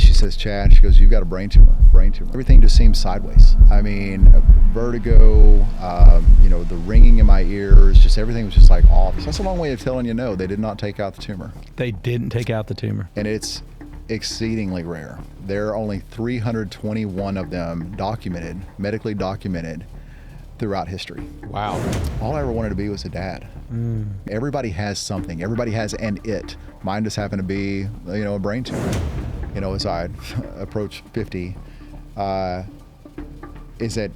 and she says, Chad, she goes, you've got a brain tumor. Everything just seems sideways. I mean, vertigo, the ringing in my ears, just everything was just like off. So that's a long way of telling you no, they did not take out the tumor. They didn't take out the tumor. And it's exceedingly rare. There are only 321 of them medically documented throughout history. Wow. All I ever wanted to be was a dad. Everybody has something. Everybody has an it. Mine just happened to be, a brain tumor. As I approach 50, is that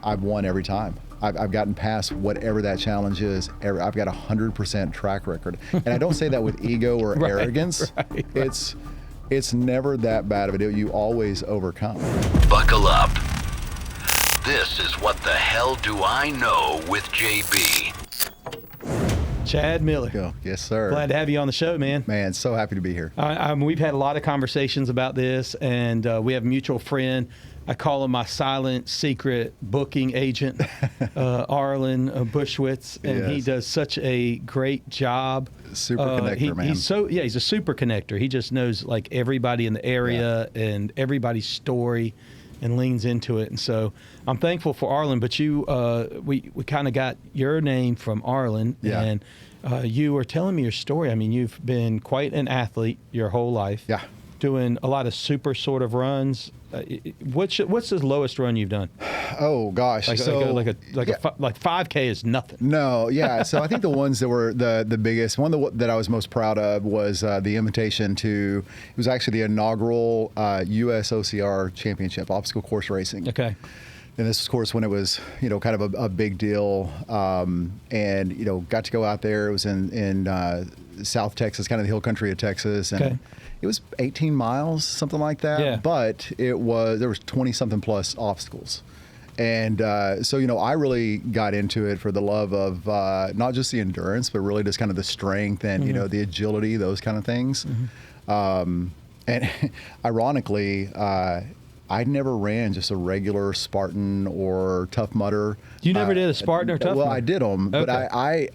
I've won every time. I've gotten past whatever that challenge is. I've got 100% track record. And I don't say that with ego or arrogance. Right. It's never that bad of a deal. You always overcome. Buckle up. This is What the Hell Do I Know with JB. Chad Miller. Go. Yes, sir. Glad to have you on the show, man. Man, so happy to be here. We've had a lot of conversations about this, and we have a mutual friend. I call him my silent, secret booking agent, Arlen Bushwitz, and he does such a great job. Super connector, man. He's a super connector. He just knows like everybody in the area and everybody's story, and leans into it. And so I'm thankful for Arlen. But we kind of got your name from Arlen, and you were telling me your story. I mean, you've been quite an athlete your whole life. Yeah. Doing a lot of super sort of runs. What's the lowest run you've done? Oh gosh, like 5K is nothing. No, yeah. So I think the ones that were the biggest one that I was most proud of was the invitation to. It was actually the inaugural U.S. OCR Championship, obstacle course racing. Okay. And this was, of course, when it was, kind of a big deal, and got to go out there. It was in South Texas, kind of the hill country of Texas, and it was 18 miles, something like that. Yeah. But there was 20-something plus obstacles, and so I really got into it for the love of not just the endurance, but really just kind of the strength and the agility, those kind of things. And ironically, I never ran just a regular Spartan or Tough Mudder. You never did a Spartan or Tough Mudder? Well, I did them, but Okay. I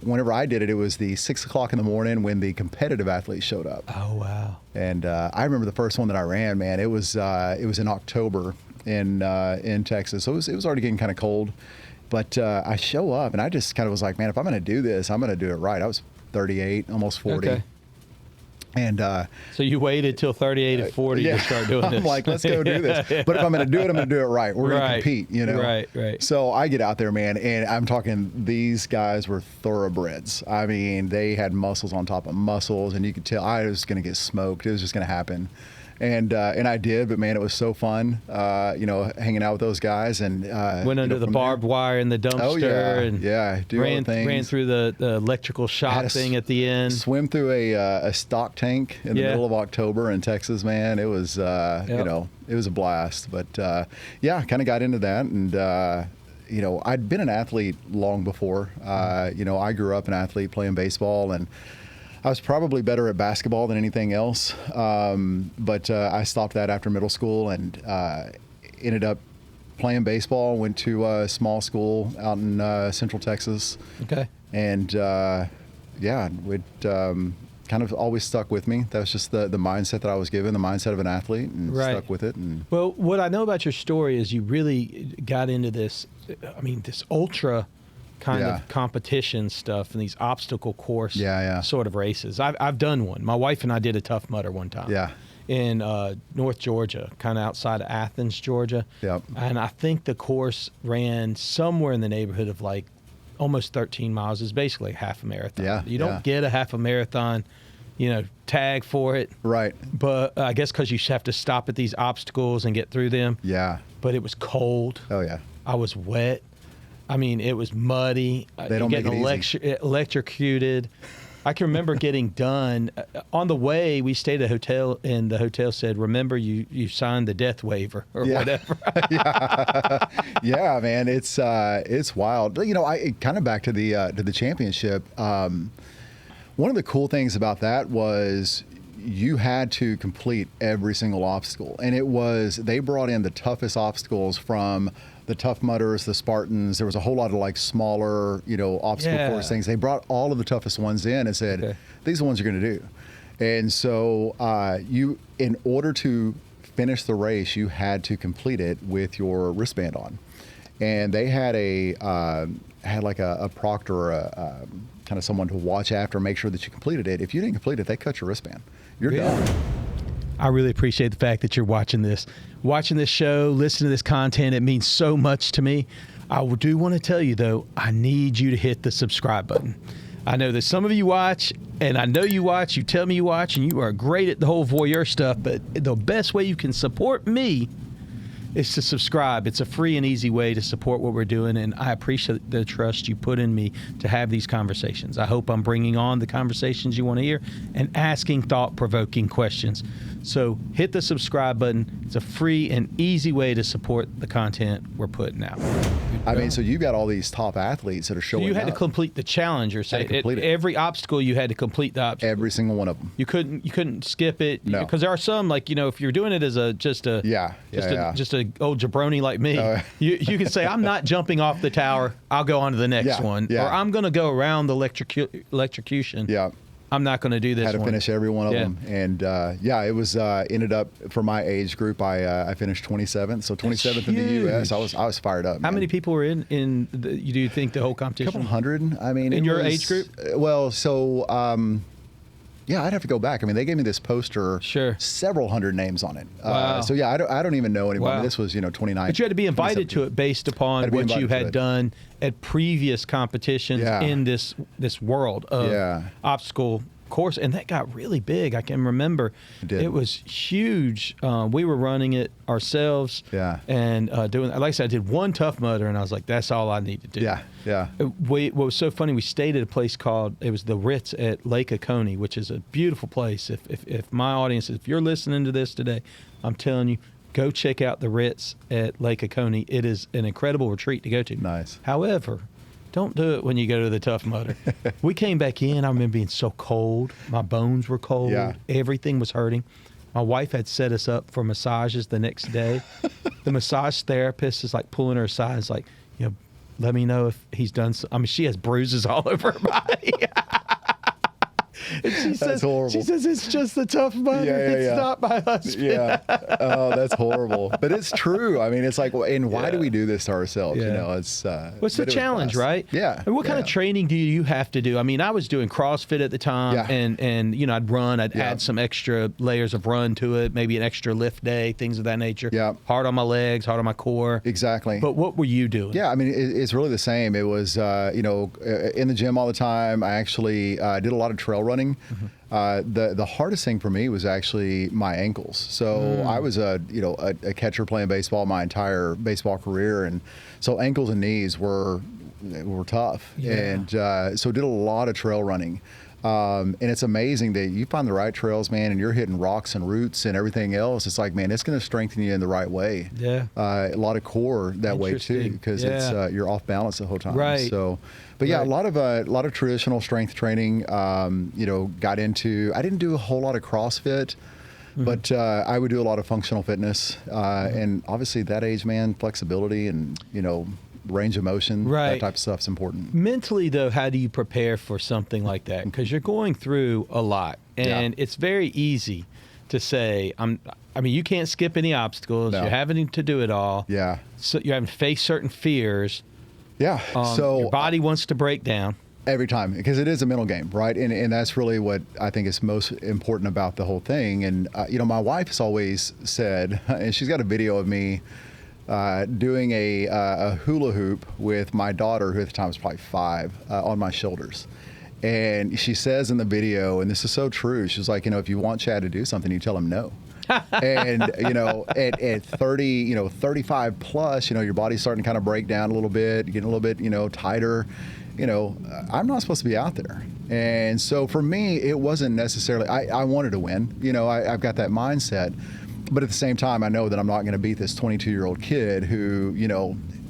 whenever I did it, it was the 6 o'clock in the morning when the competitive athletes showed up. Oh, wow. And I remember the first one that I ran, man, it was in October in Texas. So it was already getting kind of cold. But I show up, and I just kind of was like, man, if I'm going to do this, I'm going to do it right. I was 38, almost 40. Okay. And so you waited till 38 and 40 to start doing this. I'm like, let's go do this. But if I'm going to do it, I'm going to do it right. We're going to compete, Right. So I get out there, man, and I'm talking, these guys were thoroughbreds. I mean, they had muscles on top of muscles, and you could tell I was going to get smoked. It was just going to happen. And I did, but man, it was so fun, hanging out with those guys. And went under the barbed wire in the dumpster. Oh, yeah. And yeah. Do all the things. Ran through the electrical shock thing at the end. Swim through a stock tank in the middle of October in Texas, man. It was, it was a blast. But kind of got into that. And, I'd been an athlete long before. I grew up an athlete playing baseball, and I was probably better at basketball than anything else, but I stopped that after middle school and ended up playing baseball. Went to a small school out in Central Texas. Okay. And it kind of always stuck with me. That was just the mindset that I was given, the mindset of an athlete, and stuck with it. And well, what I know about your story is you really got into this. I mean, this ultra kind of competition stuff and these obstacle course sort of races. I've done one. My wife and I did a Tough Mudder one time. Yeah. In North Georgia, kind of outside of Athens, Georgia. Yep. And I think the course ran somewhere in the neighborhood of like almost 13 miles. It's basically half a marathon. Yeah. You don't get a half a marathon, tag for it. Right. But I guess because you have to stop at these obstacles and get through them. Yeah. But it was cold. Oh, yeah. I was wet. I mean, it was muddy. They don't make it easy. Electrocuted. I can remember getting done. On the way, we stayed at a hotel, and the hotel said, remember, you signed the death waiver or whatever. Yeah, man, it's wild. I kind of back to the championship. One of the cool things about that was you had to complete every single obstacle. And they brought in the toughest obstacles from the Tough Mudders, the Spartans. There was a whole lot of like smaller, obstacle course things. They brought all of the toughest ones in and said, these are the ones you're going to do. And so in order to finish the race, you had to complete it with your wristband on. And they had like a proctor or a kind of someone to watch after and make sure that you completed it. If you didn't complete it, they cut your wristband. You're done. I really appreciate the fact that you're watching this show, listening to this content. It means so much to me. I do want to tell you, though, I need you to hit the subscribe button. I know that some of you watch, and I know you watch, you tell me you watch, and you are great at the whole voyeur stuff, but the best way you can support me is to subscribe. It's a free and easy way to support what we're doing, and I appreciate the trust you put in me to have these conversations. I hope I'm bringing on the conversations you want to hear and asking thought-provoking questions. So hit the subscribe button. It's a free and easy way to support the content we're putting out. I mean, so you got all these top athletes that are showing up. So you had to complete the challenge, or say every obstacle you had to complete the obstacle. Every single one of them. You couldn't skip it. No. Because there are some, like, if you're doing it as just a old jabroni like me, you can say, I'm not jumping off the tower. I'll go on to the next one. Yeah. Or I'm going to go around the electrocution. Yeah. I'm not going to do this one. Had to finish every one of them. And it was ended up for my age group. I finished 27th. So 27th in the U.S. I was fired up. How many people were in do you think the whole competition? A couple hundred. I mean, in your age group? Well, so I'd have to go back. I mean, they gave me this poster. Sure. Several hundred names on it. Wow. So yeah, I don't even know anymore. Wow. This was 29. But you had to be invited to it based upon what you had done at previous competitions in this world of obstacle course, and that got really big. I can remember it was huge. We were running it ourselves, and doing. Like I said, I did one Tough Mudder, and I was like, "That's all I need to do." What was so funny? We stayed at a place called the Ritz at Lake Oconee, which is a beautiful place. If my audience, if you're listening to this today, I'm telling you, go check out the Ritz at Lake Oconee. It is an incredible retreat to go to. Nice. However, don't do it when you go to the Tough Mudder. We came back in. I remember being so cold. My bones were cold. Yeah. Everything was hurting. My wife had set us up for massages the next day. The massage therapist is like pulling her aside. It's like, let me know if he's done. I mean, she has bruises all over her body. And That's horrible. She says it's just the Tough Mudder. It's not my husband. Yeah. Oh, that's horrible. But it's true. I mean, it's like, and why do we do this to ourselves? It's what's the challenge, right? Yeah. And what kind of training do you have to do? I mean, I was doing CrossFit at the time, and I'd run. I'd add some extra layers of run to it, maybe an extra lift day, things of that nature. Yeah. Hard on my legs, hard on my core. Exactly. But what were you doing? Yeah, I mean, it's really the same. It was, in the gym all the time. I actually did a lot of trail running. The hardest thing for me was actually my ankles. So I was a catcher playing baseball my entire baseball career, and so ankles and knees were tough. And so did a lot of trail running. And it's amazing that you find the right trails, man, and you're hitting rocks and roots and everything else. It's like, man, it's going to strengthen you in the right way. Yeah. A lot of core that way too, because it's you're off balance the whole time. Right. So, but a lot of traditional strength training. Got into. I didn't do a whole lot of CrossFit, but I would do a lot of functional fitness, and obviously that age, man, flexibility and range of motion, that type of stuff's important. Mentally, though, how do you prepare for something like that? Because you're going through a lot, and it's very easy to say, you can't skip any obstacles. No. You're having to do it all. Yeah. So you're having to face certain fears. Yeah. So your body wants to break down. Every time, because it is a mental game, right? And that's really what I think is most important about the whole thing. And, my wife has always said, and she's got a video of me doing a hula hoop with my daughter, who at the time was probably 5, on my shoulders. And she says in the video, and this is so true, she's like, if you want Chad to do something, you tell him no. And, at 30, 35 plus, your body's starting to kind of break down a little bit, getting a little bit, tighter. I'm not supposed to be out there. And so for me, it wasn't necessarily, I wanted to win. I've got that mindset. But at the same time, I know that I'm not going to beat this 22-year-old kid who,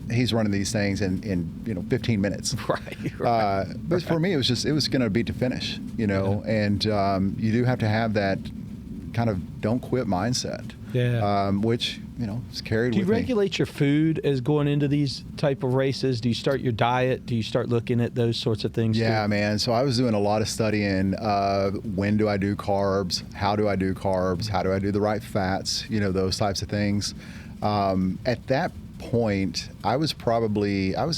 he's running these things in 15 minutes. Right. But for me, it was going to be to finish, and you do have to have that kind of don't quit mindset. Yeah. Which, it's carried Do you with me. regulate your food as going into these type of races? Do you start your diet? Do you start looking at those sorts of things? Yeah, too? man. So I was doing a lot of studying. When do I do carbs? How do I do carbs? How do I do the right fats? Those types of things. At that point, I was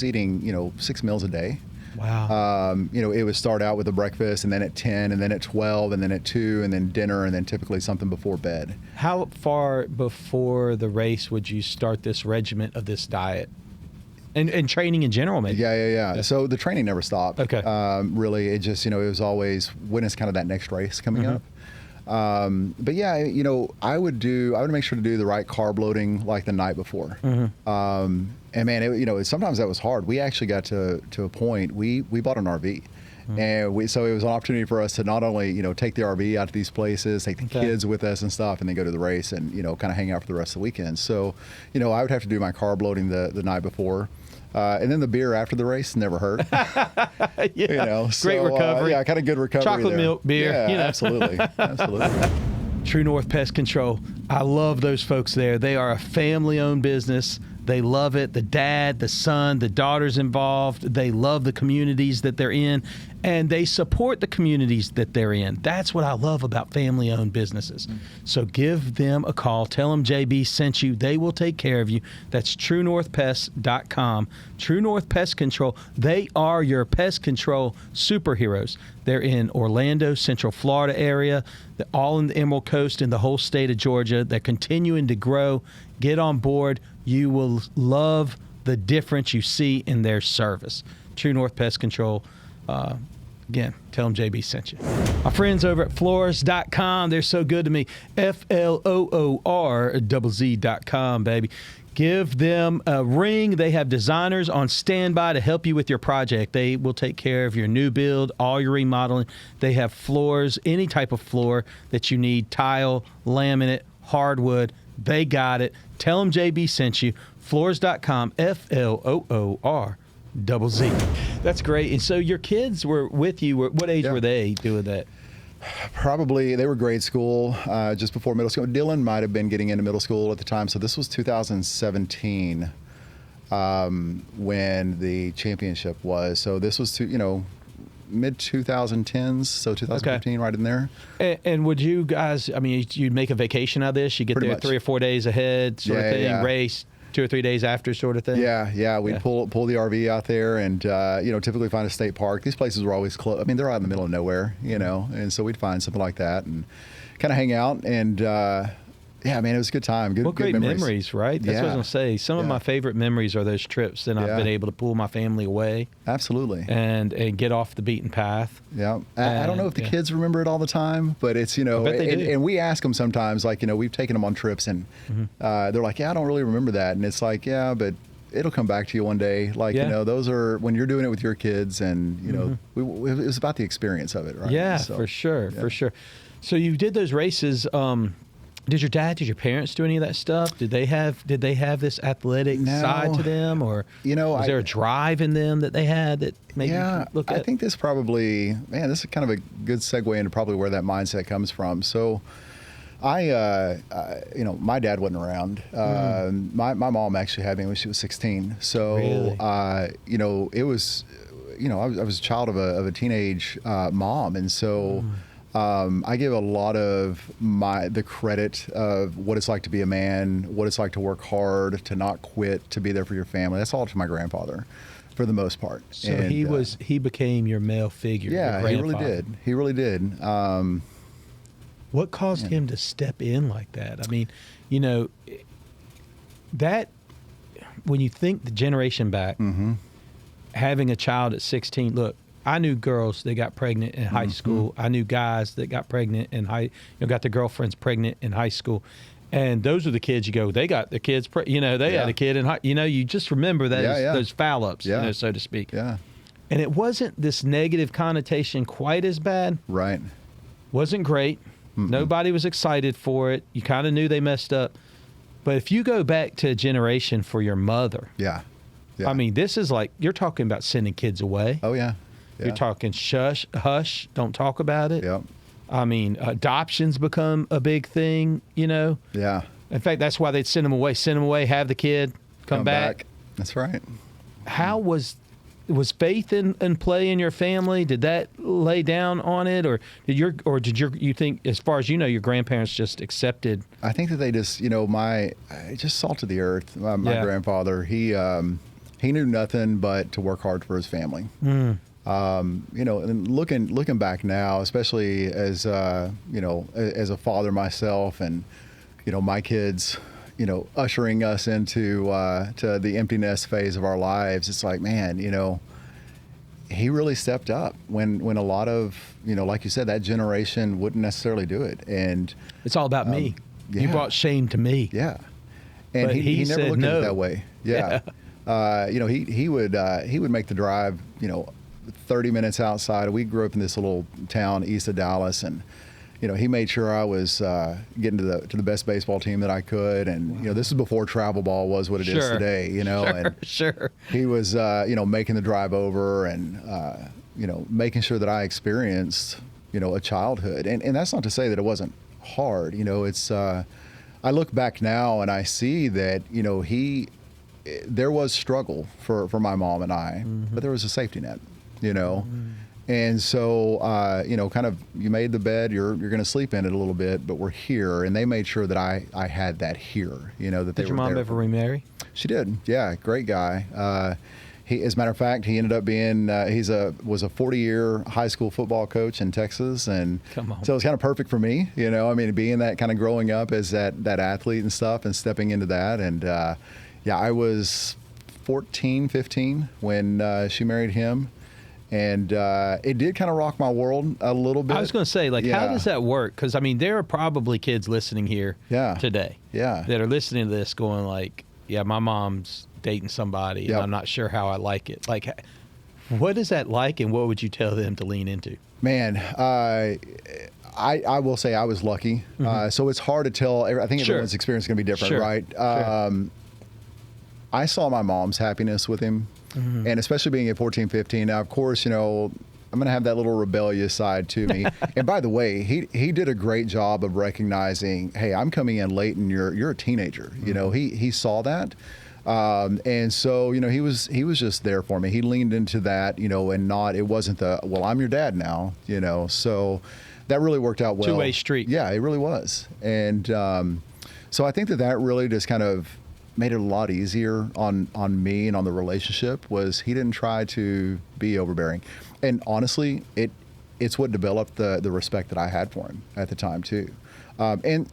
eating, 6 meals a day. Wow. It would start out with a breakfast, and then at 10, and then at 12, and then at 2, and then dinner, and then typically something before bed. How far before the race would you start this regiment of this diet? And training in general, maybe? Yeah. So the training never stopped. Okay. Really, it just, it was always, when is kind of that next race coming up? But yeah, I would make sure to do the right carb loading like the night before. And man, sometimes that was hard. We actually got to a point, we bought an RV. And so it was an opportunity for us to not only, take the RV out to these places, take the kids with us and stuff, and then go to the race and, kind of hang out for the rest of the weekend. So, I would have to do my carb loading the night before. And then the beer after the race never hurt. Great recovery. Kind of good recovery. Chocolate there. milk, beer. Yeah, absolutely. True North Pest Control. I love those folks there. They are a family-owned business. They love it. The dad, the son, the daughter's involved. They love the communities that they're in, and they support the communities that they're in. That's what I love about family-owned businesses. So give them a call. Tell them JB sent you. They will take care of you. That's TrueNorthPest.com. True North Pest Control. They are your pest control superheroes. They're in Orlando, Central Florida area. They're all in the Emerald Coast in the whole state of Georgia. They're continuing to grow. Get on board. You will love the difference you see in their service. True North Pest Control. Again, tell them JB sent you. My friends over at Floors.com, they're so good to me. FLOORZZ.com, baby. Give them a ring. They have designers on standby to help you with your project. They will take care of your new build, all your remodeling. They have floors, any type of floor that you need, tile, laminate, hardwood. They got it. Tell them JB sent you. Floors.com, FLOORZZ. That's great. And so your kids were with you. What age were they doing that? Probably, they were grade school, just before middle school. Dylan might have been getting into middle school at the time. So this was 2017 when the championship was. So this was, mid 2010s, so 2015, right in there. And would you guys, you'd make a vacation out of this? You get Pretty there much. 3 or 4 days ahead sort of thing, race 2 or 3 days after sort of thing? Yeah. We'd pull the RV out there and, typically find a state park. These places were always close. They're out in the middle of nowhere, and so we'd find something like that and kind of hang out and, it was a good time. Good great memories, right? That's what I was going to say. Some of my favorite memories are those trips, and I've been able to pull my family away. Absolutely. And get off the beaten path. Yeah. I don't know if the kids remember it all the time, but it's, I bet they do. And we ask them sometimes, like, we've taken them on trips and they're like, yeah, I don't really remember that. And it's like, yeah, but it'll come back to you one day. Like, those are when you're doing it with your kids and, it was about the experience of it, right? Yeah, so, for sure. So you did those races. Did your parents do any of that stuff? Did they have this athletic side to them, or was there a drive in them that they had that maybe look at? I think this probably, this is kind of a good segue into probably where that mindset comes from. So my dad wasn't around. My mom actually had me when she was 16. So, really? It was, I was a child of a teenage mom, and so. I give a lot of the credit of what it's like to be a man, what it's like to work hard, to not quit, to be there for your family. That's all to my grandfather, for the most part. So he became your male figure. Yeah, he really did. He really did. What caused him to step in like that? That when you think the generation back, having a child at 16, look. I knew girls that got pregnant in high school. I knew guys that got pregnant in got their girlfriends pregnant in high school. And those are the kids you go, they got their kids, they had a kid in high, you just remember those foul ups, so to speak. Yeah. And it wasn't this negative connotation quite as bad. Right. Wasn't great. Nobody was excited for it. You kind of knew they messed up. But if you go back to a generation for your mother. Yeah. This is like, you're talking about sending kids away. Oh, yeah. You're talking hush, don't talk about it. Yep. Adoptions become a big thing, Yeah. In fact, that's why they'd send them away. Send them away, have the kid, come back. That's right. How was faith in play in your family? Did that lay down on it, or did you think, as far as you know, your grandparents just accepted? I think that they just, just salt of the earth. My grandfather, he knew nothing but to work hard for his family. And looking back now, especially as as a father myself, and my kids, ushering us into to the empty nest phase of our lives, it's like, man, he really stepped up when a lot of, like you said, that generation wouldn't necessarily do it. And it's all about me. You brought shame to me. Yeah. And he never looked at it that way. Yeah. He would make the drive, 30 minutes outside. We grew up in this little town east of Dallas, and he made sure I was getting to the best baseball team that I could. And this is before travel ball was what it is today. Sure. He was making the drive over, and making sure that I experienced a childhood. And that's not to say that it wasn't hard. It's I look back now and I see that there was struggle for my mom and I, but there was a safety net. And so, kind of, you made the bed, you're going to sleep in it a little bit, but we're here. And they made sure that I had that here, that they were there. Did your mom ever remarry? She did. Yeah. Great guy. As a matter of fact, he ended up being, was a 40-year high school football coach in Texas. And so it was kind of perfect for me, being that kind of growing up as that athlete and stuff, and stepping into that. And, I was 14, 15 when she married him. And it did kind of rock my world a little bit. I was going to say, how does that work? Because, there are probably kids listening here today that are listening to this going my mom's dating somebody, and I'm not sure how I like it. What is that like, and what would you tell them to lean into? Man, I will say I was lucky. So it's hard to tell. I think everyone's experience is going to be different, right? I saw my mom's happiness with him. And especially being at 14, 15. Now, of course, I'm going to have that little rebellious side to me. And by the way, he did a great job of recognizing, hey, I'm coming in late and you're a teenager. He saw that. And so, he was just there for me. He leaned into that, and it wasn't I'm your dad now, so that really worked out well. Two-way street. Yeah, it really was. And so I think that really just kind of made it a lot easier on me and on the relationship. Was he didn't try to be overbearing, and honestly, it's what developed the respect that I had for him at the time too. And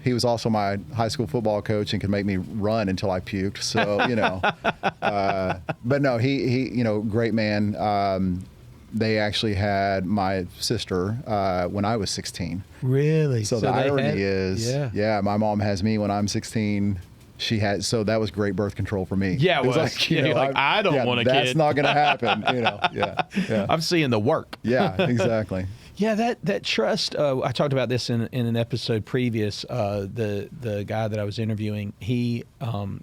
he was also my high school football coach and could make me run until I puked. So but no, he great man. They actually had my sister when I was 16. Really? So the irony is, my mom has me when I'm 16. She had, so that was great birth control for me. Yeah, it was. I don't want a kid. That's not going to happen. Yeah. I'm seeing the work. Yeah, exactly. Yeah, that trust. I talked about this in an episode previous. The guy that I was interviewing, he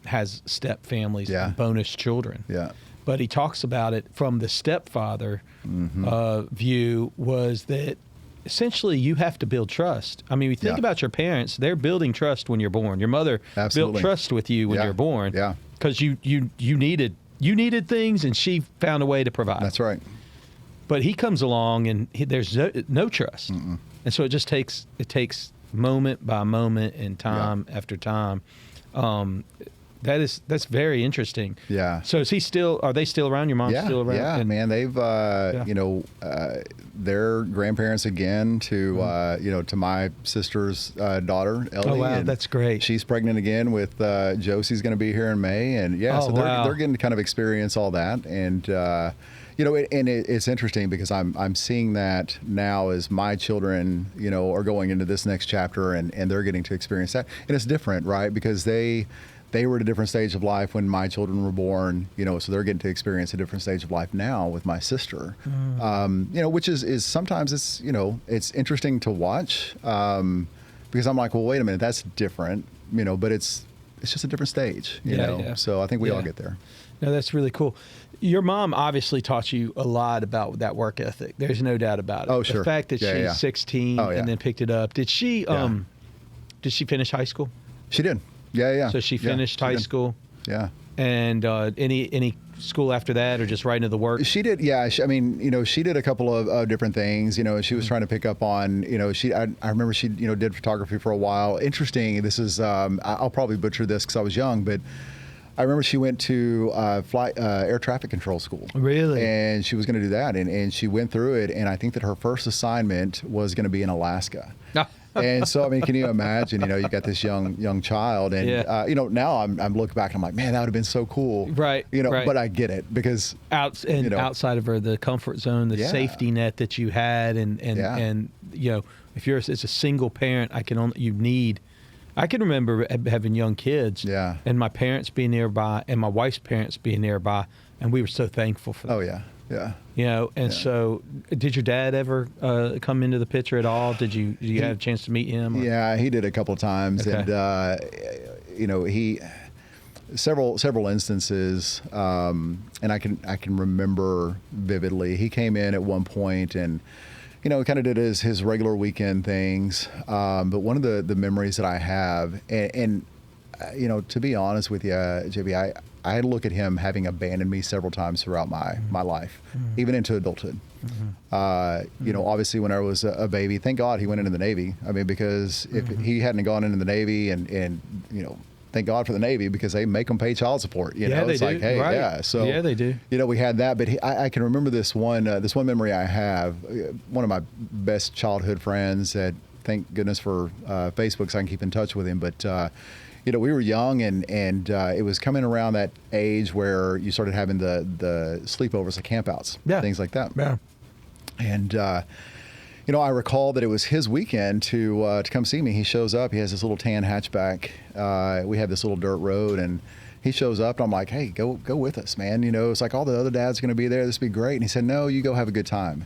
has step families and bonus children. Yeah. But he talks about it from the stepfather view, was that essentially you have to build trust. We think about your parents, they're building trust when you're born. Your mother built trust with you when you're born. Yeah. Because you needed things, and she found a way to provide. That's right. But he comes along and there's no trust. And so it takes moment by moment and time after time. That's very interesting. Yeah. So are they still around? Your mom's still around? Yeah, man. They've, their grandparents again to my sister's daughter, Ellie. Oh, wow. That's great. She's pregnant again with Josie's going to be here in May. And they're getting to kind of experience all that. And, it's interesting because I'm seeing that now as my children, are going into this next chapter and they're getting to experience that. And it's different, right? Because they were at a different stage of life when my children were born, so they're getting to experience a different stage of life now with my sister, which is sometimes it's interesting to watch because I'm like, well, wait a minute, that's different, but it's just a different stage, so I think we all get there. No, that's really cool. Your mom obviously taught you a lot about that work ethic. There's no doubt about it. Oh, sure. The fact that she's 16 and then picked it up. Did she finish high school? She did. Yeah. So she finished she high did. school. Yeah. And any school after that, or just right into the work? She did, yeah. She did a couple of different things. She was trying to pick up on, I remember she, did photography for a while. Interesting. This is, I'll probably butcher this because I was young, but I remember she went to air traffic control school. Really? And she was going to do that, and she went through it. And I think that her first assignment was going to be in Alaska. And so, can you imagine, you got this young child, and, now I'm looking back and I'm like, man, that would have been so cool. Right. Right. But I get it because outside of her, the comfort zone, the safety net that you had. And if you're, as a single parent, I can remember having young kids and my parents being nearby and my wife's parents being nearby. And we were so thankful for them. Oh, yeah. So did your dad ever come into the picture at all? Did you have a chance to meet him? Or? Yeah, he did a couple of times. Okay. And, he, several instances, and I can remember vividly, he came in at one point and, kind of did his regular weekend things. But one of the memories that I have, and to be honest with you, JB, I look at him having abandoned me several times throughout my life, even into adulthood. Obviously when I was a baby, thank God he went into the Navy. Because if he hadn't gone into the Navy and thank God for the Navy because they make them pay child support. It's like, hey, right. yeah. So yeah, they do. We had that, but I can remember this one memory I have. One of my best childhood friends that, thank goodness for Facebook, so I can keep in touch with him. But we were young, and it was coming around that age where you started having the sleepovers, the campouts, things like that. Yeah. And I recall that it was his weekend to come see me. He shows up. He has this little tan hatchback. We have this little dirt road, and he shows up, and I'm like, hey, go with us, man. It's like all the other dads are going to be there. This would be great. And he said, no, you go have a good time.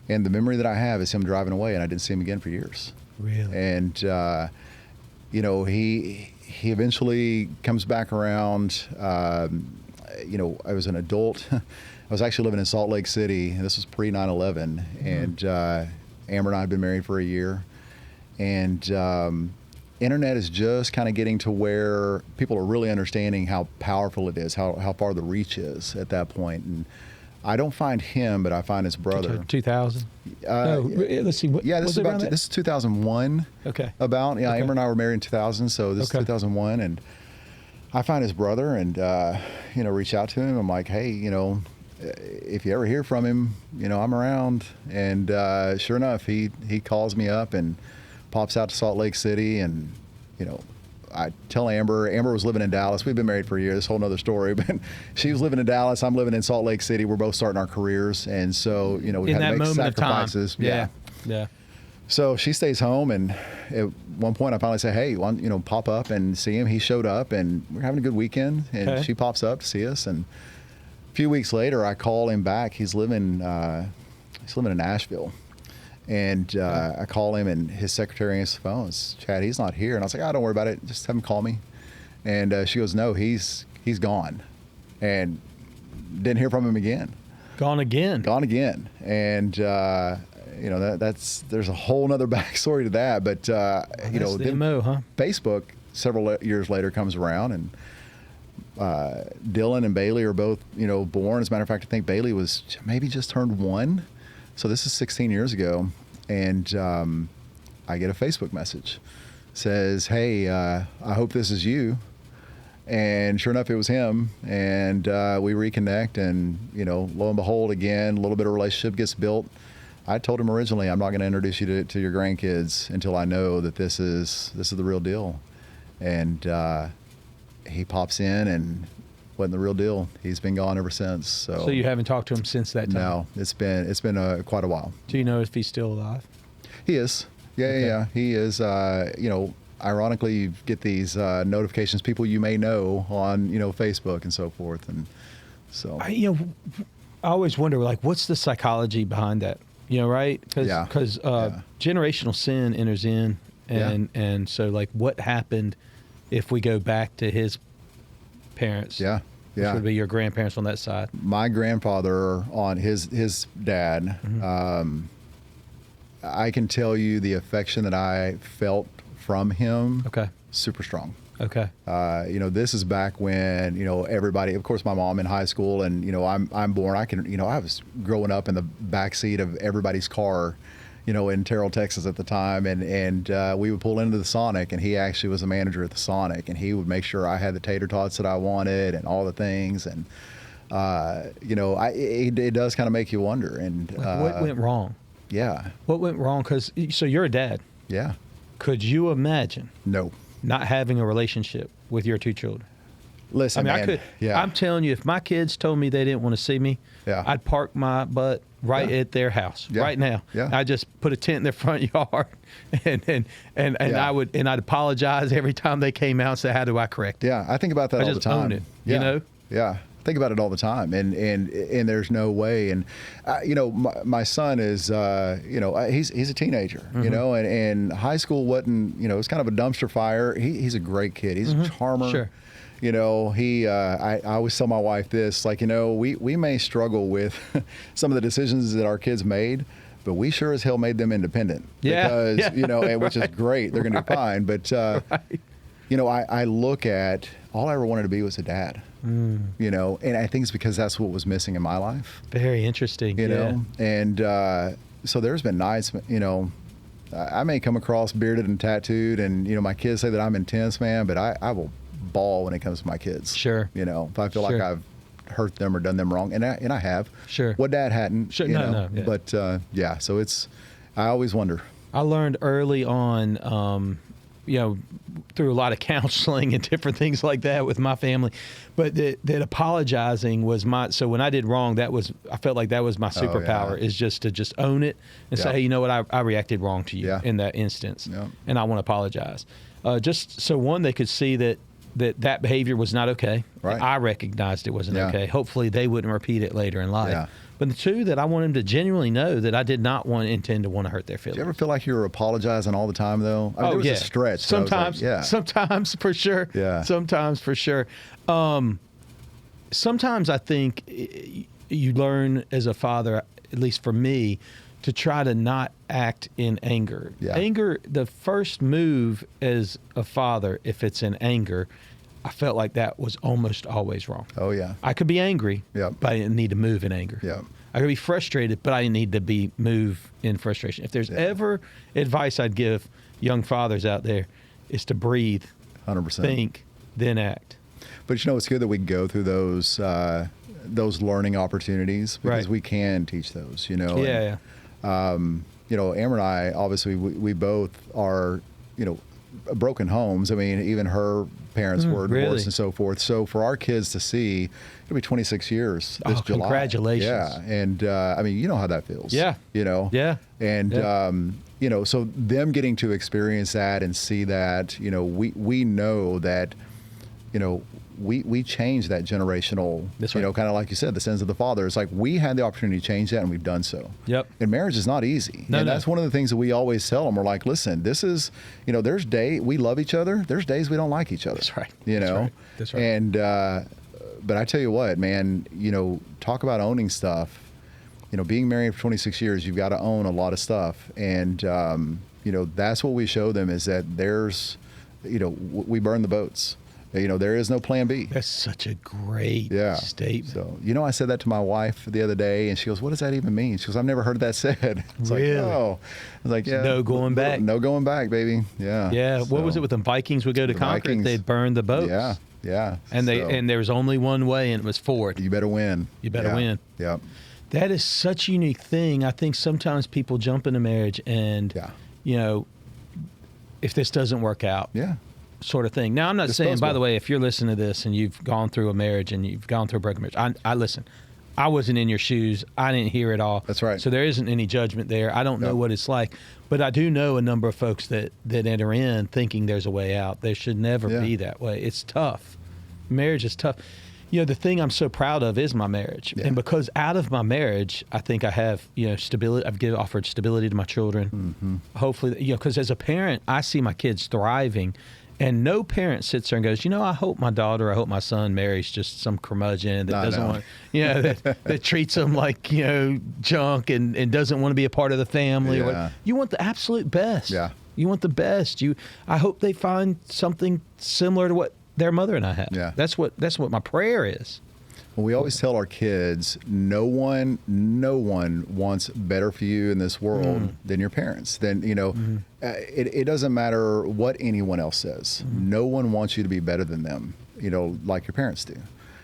And the memory that I have is him driving away, and I didn't see him again for years. Really? And he eventually comes back around. I was an adult. I was actually living in Salt Lake City, and this was pre 9/11. And Amber and I had been married for a year. And internet is just kind of getting to where people are really understanding how powerful it is, how far the reach is at that point. And I don't find him, but I find his brother. 2000? Let's see. This is 2001. Okay. Okay. Amber and I were married in 2000, so this is 2001. And I find his brother and, reach out to him. I'm like, hey, if you ever hear from him, I'm around. And sure enough, he calls me up and pops out to Salt Lake City. And, I tell Amber was living in Dallas. We've been married for a year. This whole nother story, but she was living in Dallas. I'm living in Salt Lake City. We're both starting our careers. And so, we had to make sacrifices. Yeah. So she stays home, and at one point I finally say, hey, pop up and see him. He showed up, and we're having a good weekend, and she pops up to see us. And a few weeks later, I call him back. He's living in Nashville. And I call him, and his secretary answers the phone. It's, Chad, he's not here. And I was like, don't worry about it. Just have him call me. And she goes, no, he's gone. And didn't hear from him again. Gone again. And, there's a whole nother backstory to that. But, the MO, huh? Facebook several years later comes around, and Dylan and Bailey are both, born. As a matter of fact, I think Bailey was maybe just turned 1. So this is 16 years ago, and I get a Facebook message. Says, hey, I hope this is you. And sure enough, it was him. And we reconnect, and, lo and behold, again, a little bit of relationship gets built. I told him originally, I'm not going to introduce you to your grandkids until I know that this is the real deal. And he pops in, and wasn't the real deal. He's been gone ever since. So you haven't talked to him since that time? No, it's been quite a while. Do you know if he's still alive? He is. Yeah. He is. Ironically, you get these notifications, people you may know on Facebook and so forth, and so. I always wonder, what's the psychology behind that? Right? Because generational sin enters in, and so what happened if we go back to his parents? Yeah. Which would be your grandparents on that side. My grandfather on his dad. I can tell you the affection that I felt from him. Okay. super strong. Okay. This is back when, everybody, of course, my mom in high school, and, I'm born, I was growing up in the backseat of everybody's car, in Terrell, Texas at the time. And we would pull into the Sonic, and he actually was a manager at the Sonic, and he would make sure I had the tater tots that I wanted and all the things. And, it does kind of make you wonder. And what went wrong? Yeah. What went wrong? So you're a dad. Yeah. Could you imagine? No. Not having a relationship with your 2 children? Listen, I could. Yeah. I'm telling you, if my kids told me they didn't want to see me, yeah. I'd park my butt right at their house right now. Yeah. I just put a tent in their front yard, and I'd apologize every time they came out and say, "How do I correct it?" Yeah, I think about that all the time. Own it, Yeah. Yeah. Think about it all the time, and there's no way. And my son is, he's a teenager, and high school wasn't, it's kind of a dumpster fire. He's a great kid. He's a charmer. Sure. I always tell my wife this, we may struggle with some of the decisions that our kids made, but we sure as hell made them independent. Yeah. Because, which is great. They're going to be fine. But, I look at, all I ever wanted to be was a dad. And I think it's because that's what was missing in my life. Very interesting. And so there's been nights, I may come across bearded and tattooed, and my kids say that I'm intense, man, but I will bawl when it comes to my kids. Sure. If I feel like I've hurt them or done them wrong, and I have. Sure. What dad hadn't. Sure. No. Yeah. But so it's. I always wonder. I learned early on. Through a lot of counseling and different things like that with my family, but that apologizing was so when I did wrong, I felt like that was my superpower, is just to own it and say, hey, you know what, I reacted wrong to you in that instance, and I want to apologize. Just so one, they could see that behavior was not okay. Right. I recognized it wasn't okay. Hopefully they wouldn't repeat it later in life. Yeah. But the 2, that I want them to genuinely know that I did not intend to want to hurt their feelings. Do you ever feel like you were apologizing all the time, though? There was a stretch. Sometimes, sometimes for sure. Yeah. Sometimes for sure. Sometimes I think you learn as a father, at least for me, to try to not act in anger. Yeah. Anger, the first move as a father, if it's in anger, I felt like that was almost always wrong. Oh, yeah. I could be angry, but I didn't need to move in anger. Yeah. I could be frustrated, but I didn't need to move in frustration. If there's ever advice I'd give young fathers out there, is to breathe, 100%, think, then act. But it's good that we go through those learning opportunities, because we can teach those. Yeah. And, Amber and I, obviously, we both are, broken homes. I mean, even her parents were divorced and so forth. So for our kids to see, it'll be 26 years this July. Congratulations. Yeah. And you know how that feels. Yeah. Yeah. And, so them getting to experience that and see that, we know that, we change that generational, kind of like you said, the sins of the father. It's like we had the opportunity to change that, and we've done so. Yep. And marriage is not easy. That's one of the things that we always tell them. We're like, listen, this is, there's we love each other. There's days we don't like each other. That's right. That's right. And, but I tell you what, man, talk about owning stuff. Being married for 26 years, you've got to own a lot of stuff. And, that's what we show them, is that there's, we burn the boats. There is no plan B. That's such a great statement. So, I said that to my wife the other day, and she goes, what does that even mean? She goes, I've never heard that said. It's really? Like, oh. I was like, yeah. No going back. No going back, baby. Yeah. Yeah. What was it with the Vikings would go to conquer? They'd burn the boats. Yeah. Yeah. And there was only one way, and it was forward. You better win. You better win. Yeah. That is such a unique thing. I think sometimes people jump into marriage and, if this doesn't work out. Yeah. Sort of thing. Now, I'm not saying, by the way, if you're listening to this and you've gone through a marriage and you've gone through a broken marriage, I listen. I wasn't in your shoes. I didn't hear it all. That's right. So there isn't any judgment there. I don't know what it's like, but I do know a number of folks that enter in thinking there's a way out. There should never be that way. It's tough. Marriage is tough. The thing I'm so proud of is my marriage. Yeah. And because out of my marriage, I think I have, stability. I've offered stability to my children. Mm-hmm. Hopefully, because as a parent, I see my kids thriving. And no parent sits there and goes, I hope my daughter, I hope my son marries just some curmudgeon that doesn't want, that treats them like, junk and doesn't want to be a part of the family. Yeah. You want the absolute best You want the best. I hope they find something similar to what their mother and I have. Yeah. That's what my prayer is. Well, we always tell our kids, no one wants better for you in this world than your parents. It doesn't matter what anyone else says. No one wants you to be better than them, like your parents do.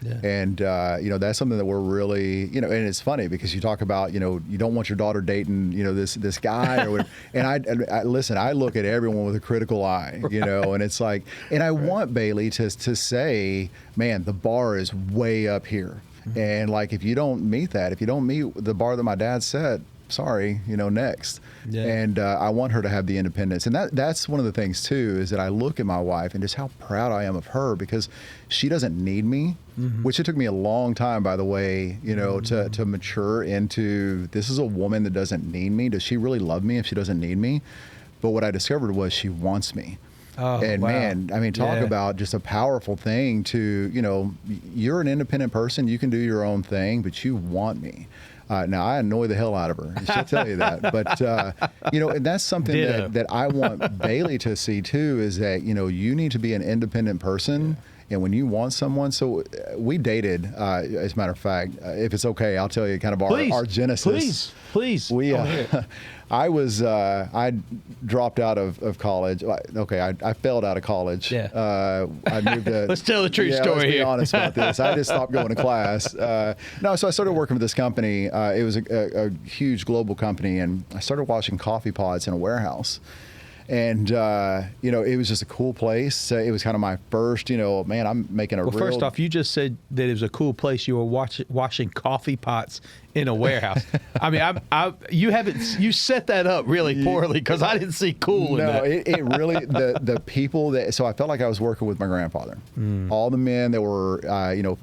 Yeah. And, that's something that we're really, and it's funny because you talk about, you don't want your daughter dating, this guy or whatever. And I listen, I look at everyone with a critical eye, and it's like, and I want Bailey to say, man, the bar is way up here. And like, if you don't meet the bar that my dad set, sorry, next. Yeah. And I want her to have the independence. And that's one of the things, too, is that I look at my wife and just how proud I am of her because she doesn't need me, which it took me a long time, by the way, to mature into this is a woman that doesn't need me. Does she really love me if she doesn't need me? But what I discovered was she wants me. Oh, and wow. man, I mean, talk about just a powerful thing to, you're an independent person. You can do your own thing, but you want me. Now, I annoy the hell out of her. She'll tell you that. But, and that's something that I want Bailey to see, too, is that, you need to be an independent person. And when you want someone, so we dated, as a matter of fact, if it's okay, I'll tell you kind of our genesis. Please. I dropped out of college. Okay, I failed out of college. Yeah. I moved to. Let's tell the true story let's here. Be honest about this. I just stopped going to class. So I started working for this company. It was a huge global company, and I started washing coffee pots in a warehouse. And, it was just a cool place. It was kind of my first, man, I'm making a real... Well, first off, you just said that it was a cool place. You were washing coffee pots in a warehouse. I mean, you set that up really poorly because I didn't see cool in that. No, it really, the people so I felt like I was working with my grandfather. All the men that were,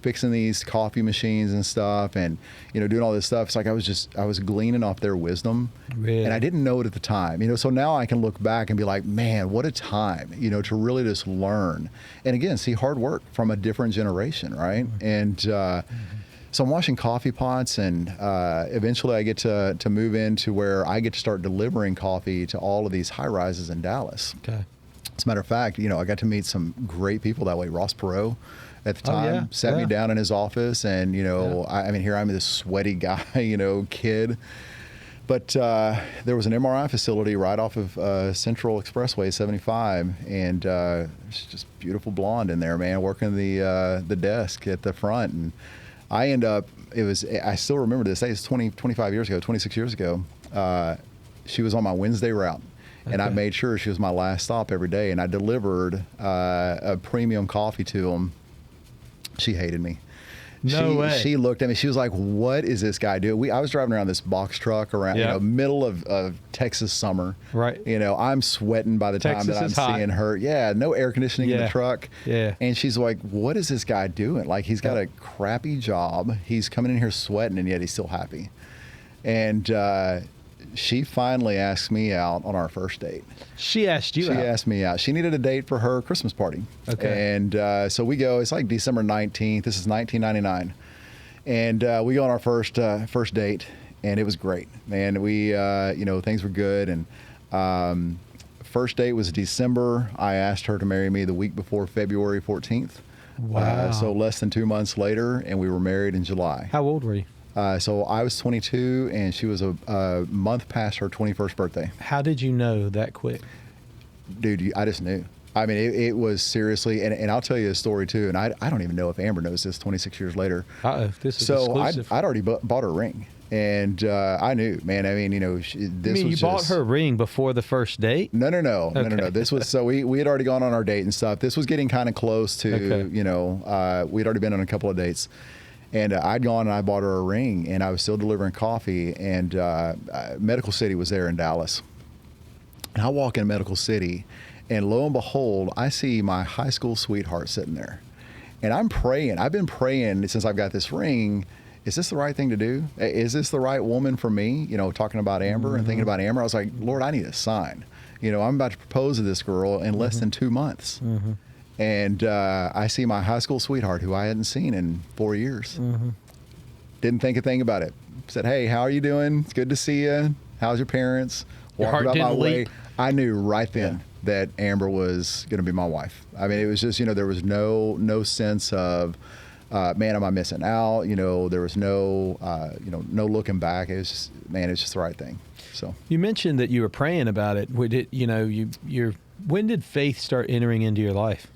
fixing these coffee machines and stuff and, doing all this stuff. It's like I was gleaning off their wisdom. Really? And I didn't know it at the time, so now I can look back and be like, man, what a time, to really just learn. And again, see hard work from a different generation, right? And so I'm washing coffee pots, and eventually I get to move into where I get to start delivering coffee to all of these high rises in Dallas. Okay. As a matter of fact, I got to meet some great people that way. Ross Perot at the time sat me down in his office, and I mean, here I'm this sweaty guy, kid. But there was an MRI facility right off of Central Expressway 75, and she's just beautiful blonde in there, man, working the desk at the front. And I end up, I still remember this day, it's 25 years ago, 26 years ago. She was on my Wednesday route. And I made sure she was my last stop every day. And I delivered a premium coffee to them. She hated me. No way. She looked at me. She was like, what is this guy doing? I was driving around this box truck around, middle of Texas summer. Right. I'm sweating by the time that I'm seeing her. Yeah, no air conditioning in the truck. Yeah. And she's like, what is this guy doing? Like, he's got a crappy job. He's coming in here sweating, and yet he's still happy. And she finally asked me out on our first date. She asked you out? She asked me out. She needed a date for her Christmas party. Okay. And so we go. It's like December 19th. This is 1999. And we go on our first date, and it was great, man. We, things were good. And first date was December. I asked her to marry me the week before February 14th. Wow. So less than 2 months later, and we were married in July. How old were you? So I was 22, and she was a month past her 21st birthday. How did you know that quick? Dude, I just knew. I mean, it was seriously, and I'll tell you a story too, and I don't even know if Amber knows this 26 years later. This is so exclusive. I'd already bought her a ring, and I knew, man. I mean, you bought her a ring before the first date? No. This was, so we had already gone on our date and stuff. This was getting kind of close to, we'd already been on a couple of dates. And I'd gone and I bought her a ring, and I was still delivering coffee, and Medical City was there in Dallas. And I walk in Medical City, and lo and behold, I see my high school sweetheart sitting there. And I'm praying. I've been praying since I've got this ring. Is this the right thing to do? Is this the right woman for me? Talking about Amber and thinking about Amber, I was like, Lord, I need a sign. I'm about to propose to this girl in less than 2 months. Mm-hmm. And I see my high school sweetheart, who I hadn't seen in 4 years. Mm-hmm. Didn't think a thing about it. Said, hey, how are you doing? It's good to see you. How's your parents? walked about my way, I knew right then that Amber was going to be my wife. I mean, it was just, there was no sense of, man, am I missing out? There was no looking back. It was just, man, it's just the right thing. So you mentioned that you were praying about it. When did faith start entering into your life?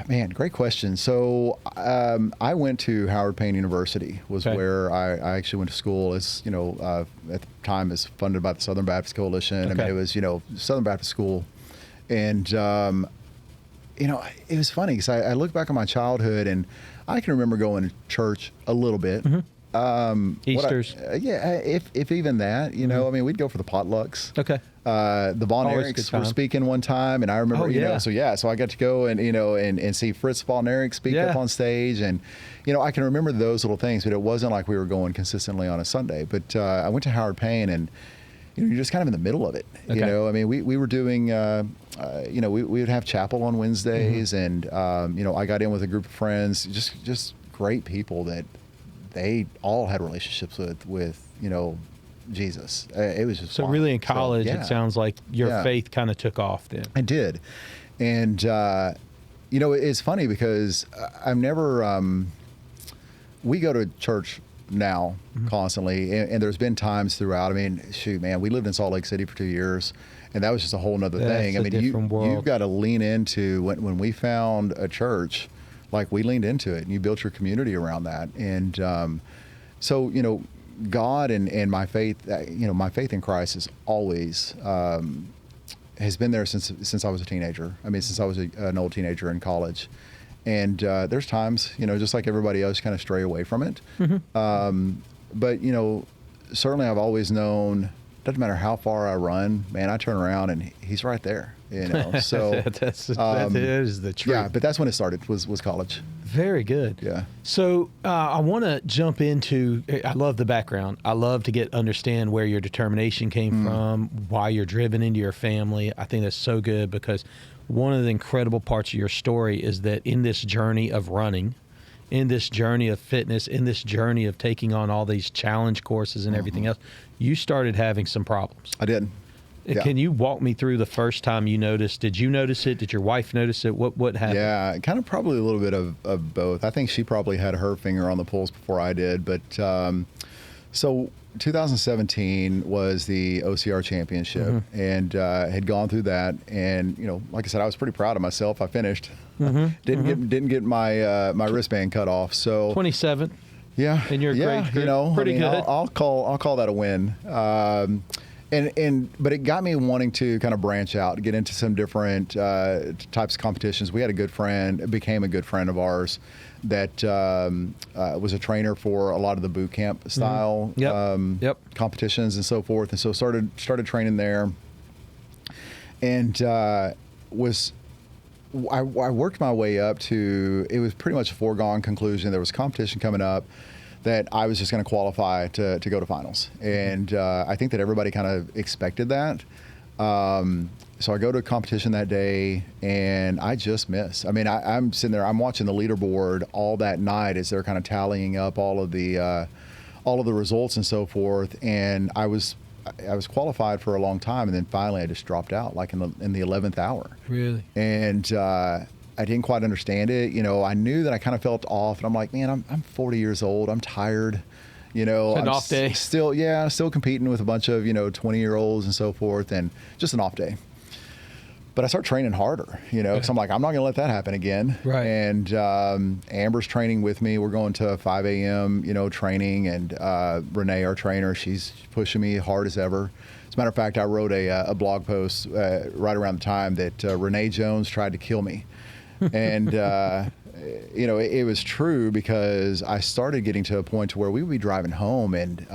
Man, great question. So I went to Howard Payne University, where I actually went to school. As at the time, is funded by the Southern Baptist Coalition. I mean, it was Southern Baptist school, and it was funny because I look back on my childhood and I can remember going to church a little bit. Easters, if even that. I mean, we'd go for the potlucks. Okay. The Von Erichs were speaking one time, and I remember, so I got to go and see Fritz Von Erich speak up on stage, and I can remember those little things, but it wasn't like we were going consistently on a Sunday. But I went to Howard Payne, and you're just kind of in the middle of it. I mean, we were doing, we would have chapel on Wednesdays, and I got in with a group of friends, just great people that they all had relationships with Jesus. It was just fun. Really in college, it sounds like your faith kind of took off then. I did. And, it's funny because I've never, we go to church now constantly, and there's been times throughout. I mean, shoot, man, we lived in Salt Lake City for 2 years, and that was just a whole nother thing. I mean, you've got to lean into, when we found a church, like we leaned into it, and you built your community around that. And so, God and my faith, my faith in Christ is always has been there since I was a teenager. I mean, since I was an old teenager in college. And there's times, just like everybody else, kind of stray away from it. But certainly I've always known, doesn't matter how far I run, man, I turn around and He's right there. So that is the truth. Yeah, but that's when it started. Was college. Very good. Yeah. So I want to jump into. I love the background. I love to understand where your determination came from, why you're driven into your family. I think that's so good because one of the incredible parts of your story is that in this journey of running, in this journey of fitness, in this journey of taking on all these challenge courses and everything else, you started having some problems. I did. Yeah. Can you walk me through the first time you noticed? Did you notice it? Did your wife notice it? What happened? Yeah, kind of probably a little bit of both. I think she probably had her finger on the pulse before I did. But so 2017 was the OCR championship, and had gone through that. And like I said, I was pretty proud of myself. I finished. Didn't get my my wristband cut off. So 27th. Yeah. In your grade group. Pretty good. I'll call that a win. But it got me wanting to kind of branch out, get into some different types of competitions. We had a good friend, became a good friend of ours, that was a trainer for a lot of the boot camp style competitions and so forth. And so started training there, and I worked my way up to, it was pretty much a foregone conclusion. There was competition coming up that I was just going to qualify to go to finals. And I think that everybody kind of expected that. So I go to a competition that day, and I just miss. I mean, I'm sitting there, I'm watching the leaderboard all that night as they're kind of tallying up all of the results and so forth. And I was qualified for a long time, and then finally I just dropped out, like in the 11th hour. Really? And I didn't quite understand it. I knew that I kind of felt off, and I'm like, man, I'm 40 years old. I'm tired. It's an off day. Still competing with a bunch of 20-year-olds and so forth, and just an off day. But I start training harder, because I'm like, I'm not going to let that happen again. Right. And Amber's training with me. We're going to 5 a.m. Training, and Renee, our trainer, she's pushing me hard as ever. As a matter of fact, I wrote a blog post right around the time that Renee Jones tried to kill me. And, it was true, because I started getting to a point to where we would be driving home, and,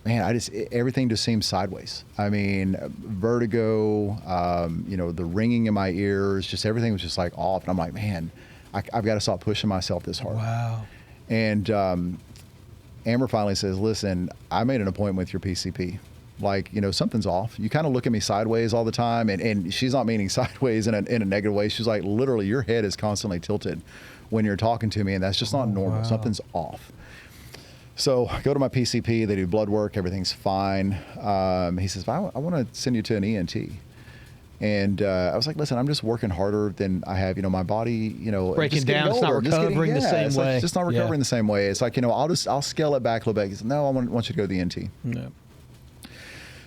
man, everything just seemed sideways. I mean, vertigo, the ringing in my ears, just everything was just like off. And I'm like, man, I've got to stop pushing myself this hard. Wow. And Amber finally says, listen, I made an appointment with your PCP. Like, something's off. You kind of look at me sideways all the time, and she's not meaning sideways in a negative way. She's like, literally, your head is constantly tilted when you're talking to me, and that's just not normal. Wow. Something's off. So I go to my PCP, they do blood work, everything's fine. He says, I want to send you to an ENT. And I was like, listen, I'm just working harder than I have. My body, breaking down, it's not recovering the same way. It's just not recovering the same way. It's like, I'll scale it back a little bit. He said, no, I want you to go to the ENT. No.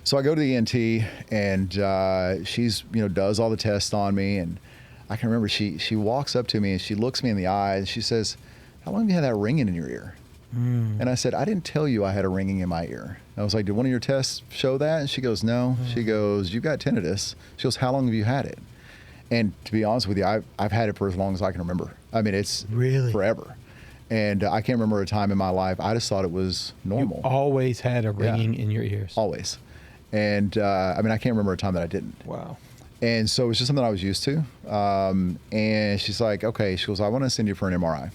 So I go to the ENT, and she's, does all the tests on me. And I can remember she walks up to me and she looks me in the eye and she says, how long have you had that ringing in your ear? And I said, I didn't tell you I had a ringing in my ear. I was like, did one of your tests show that? And she goes, no. She goes, you've got tinnitus. She goes, how long have you had it? And to be honest with you, I've had it for as long as I can remember. I mean, it's really forever. And I can't remember a time in my life. I just thought it was normal. You always had a ringing in your ears. Always. And I can't remember a time that I didn't. Wow. And so it was just something I was used to. And she's like, okay. She goes, I want to send you for an MRI.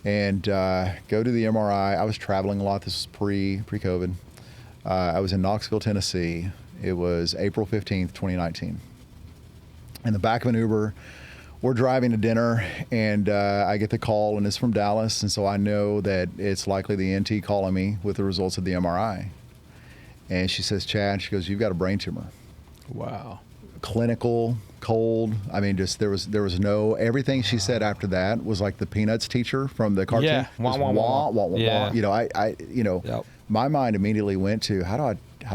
And go to the MRI. I was traveling a lot. This was pre-COVID. I was in Knoxville, Tennessee. It was April 15th, 2019. In the back of an Uber, we're driving to dinner, and I get the call, and it's from Dallas. And so I know that it's likely the ENT calling me with the results of the MRI. And she says, Chad, she goes, you've got a brain tumor. Wow. Clinical, cold. I mean, just there was no, everything she said after that was like the Peanuts teacher from the cartoon. Yeah. Wah, wah, wah. Wah, wah, Yeah. wah. Yep. My mind immediately went to how do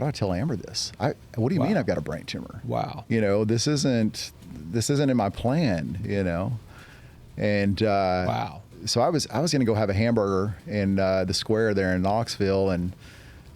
I tell Amber this? What do you mean I've got a brain tumor? Wow. This isn't in my plan, And wow. So I was going to go have a hamburger in the square there in Knoxville, and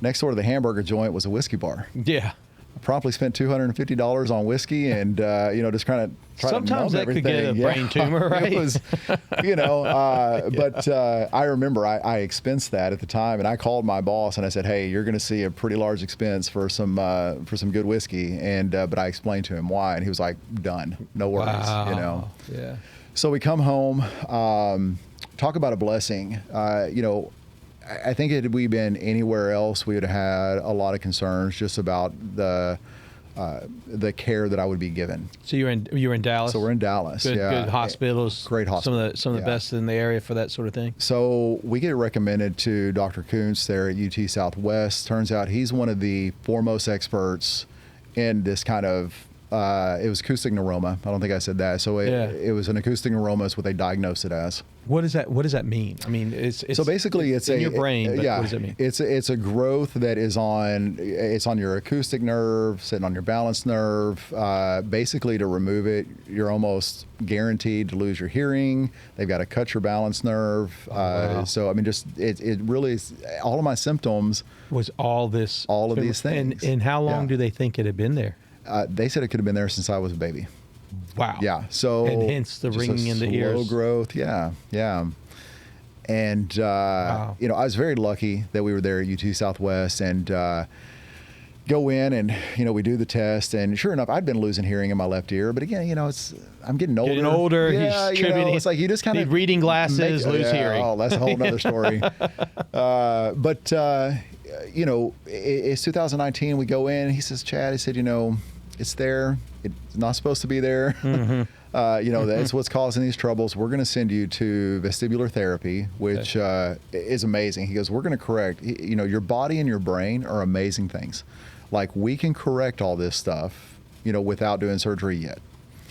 next door to the hamburger joint was a whiskey bar. Yeah. I promptly spent $250 on whiskey, and just kind of try sometimes to that could get a brain tumor, right? It was, but I remember I expensed that at the time, and I called my boss and I said, hey, you're going to see a pretty large expense for some good whiskey, and but I explained to him why, and he was like, done, no worries. Wow. Yeah. So we come home, talk about a blessing. I think had we been anywhere else, we would have had a lot of concerns just about the care that I would be given. So you were in Dallas. So we're in Dallas. Good hospitals. Great hospital. Some of the best in the area for that sort of thing. So we get recommended to Dr. Kuntz there at UT Southwest. Turns out he's one of the foremost experts in this kind of. It was acoustic neuroma. I don't think I said that. So it was an acoustic neuroma is what they diagnosed it as. What does that mean? I mean, it's so basically it's in your brain. But what does it mean? It's a growth that is on your acoustic nerve, sitting on your balance nerve. Basically, to remove it, you're almost guaranteed to lose your hearing. They've got to cut your balance nerve. Wow. So I mean, just it really is, all of my symptoms was all of these things. And how long do they think it had been there? They said it could have been there since I was a baby. Wow. Yeah. So and hence the ringing in the ears. Slow growth. Yeah. Yeah. And wow. I was very lucky that we were there at UT Southwest, and go in and we do the test, and sure enough, I'd been losing hearing in my left ear. But again, I'm getting older. Getting older. Yeah, it's like you just kind of reading glasses, lose hearing. Oh, that's a whole nother story. But it's 2019. We go in. He says, Chad, he said, it's there. It's not supposed to be there. Mm-hmm. That's what's causing these troubles. We're going to send you to vestibular therapy, which is amazing. He goes, we're going to correct. Your body and your brain are amazing things. Like, we can correct all this stuff, without doing surgery yet.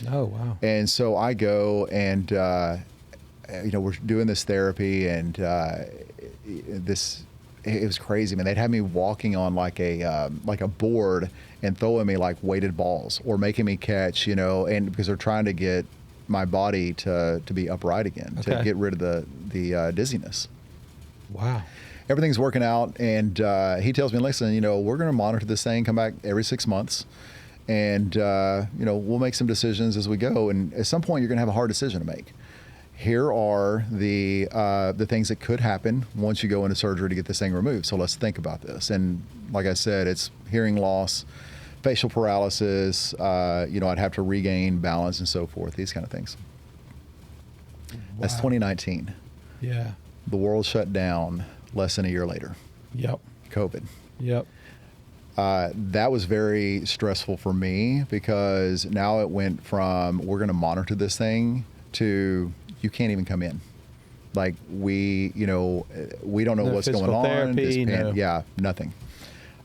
Oh, wow. And so I go and, we're doing this therapy, and it was crazy, man. They'd have me walking on like a board and throwing me like weighted balls, or making me catch, and because they're trying to get my body to be upright again, to get rid of the dizziness. Wow. Everything's working out, and he tells me, listen, we're going to monitor this thing, come back every 6 months, and we'll make some decisions as we go. And at some point, you're going to have a hard decision to make. Here are the things that could happen once you go into surgery to get this thing removed. So let's think about this. And like I said, it's hearing loss, facial paralysis. I'd have to regain balance and so forth. These kind of things. Wow. That's 2019. Yeah. The world shut down less than a year later. Yep. COVID. Yep. That was very stressful for me, because now it went from we're going to monitor this thing to you can't even come in. Like we don't know No what's going physical on. therapy, no. Yeah, nothing.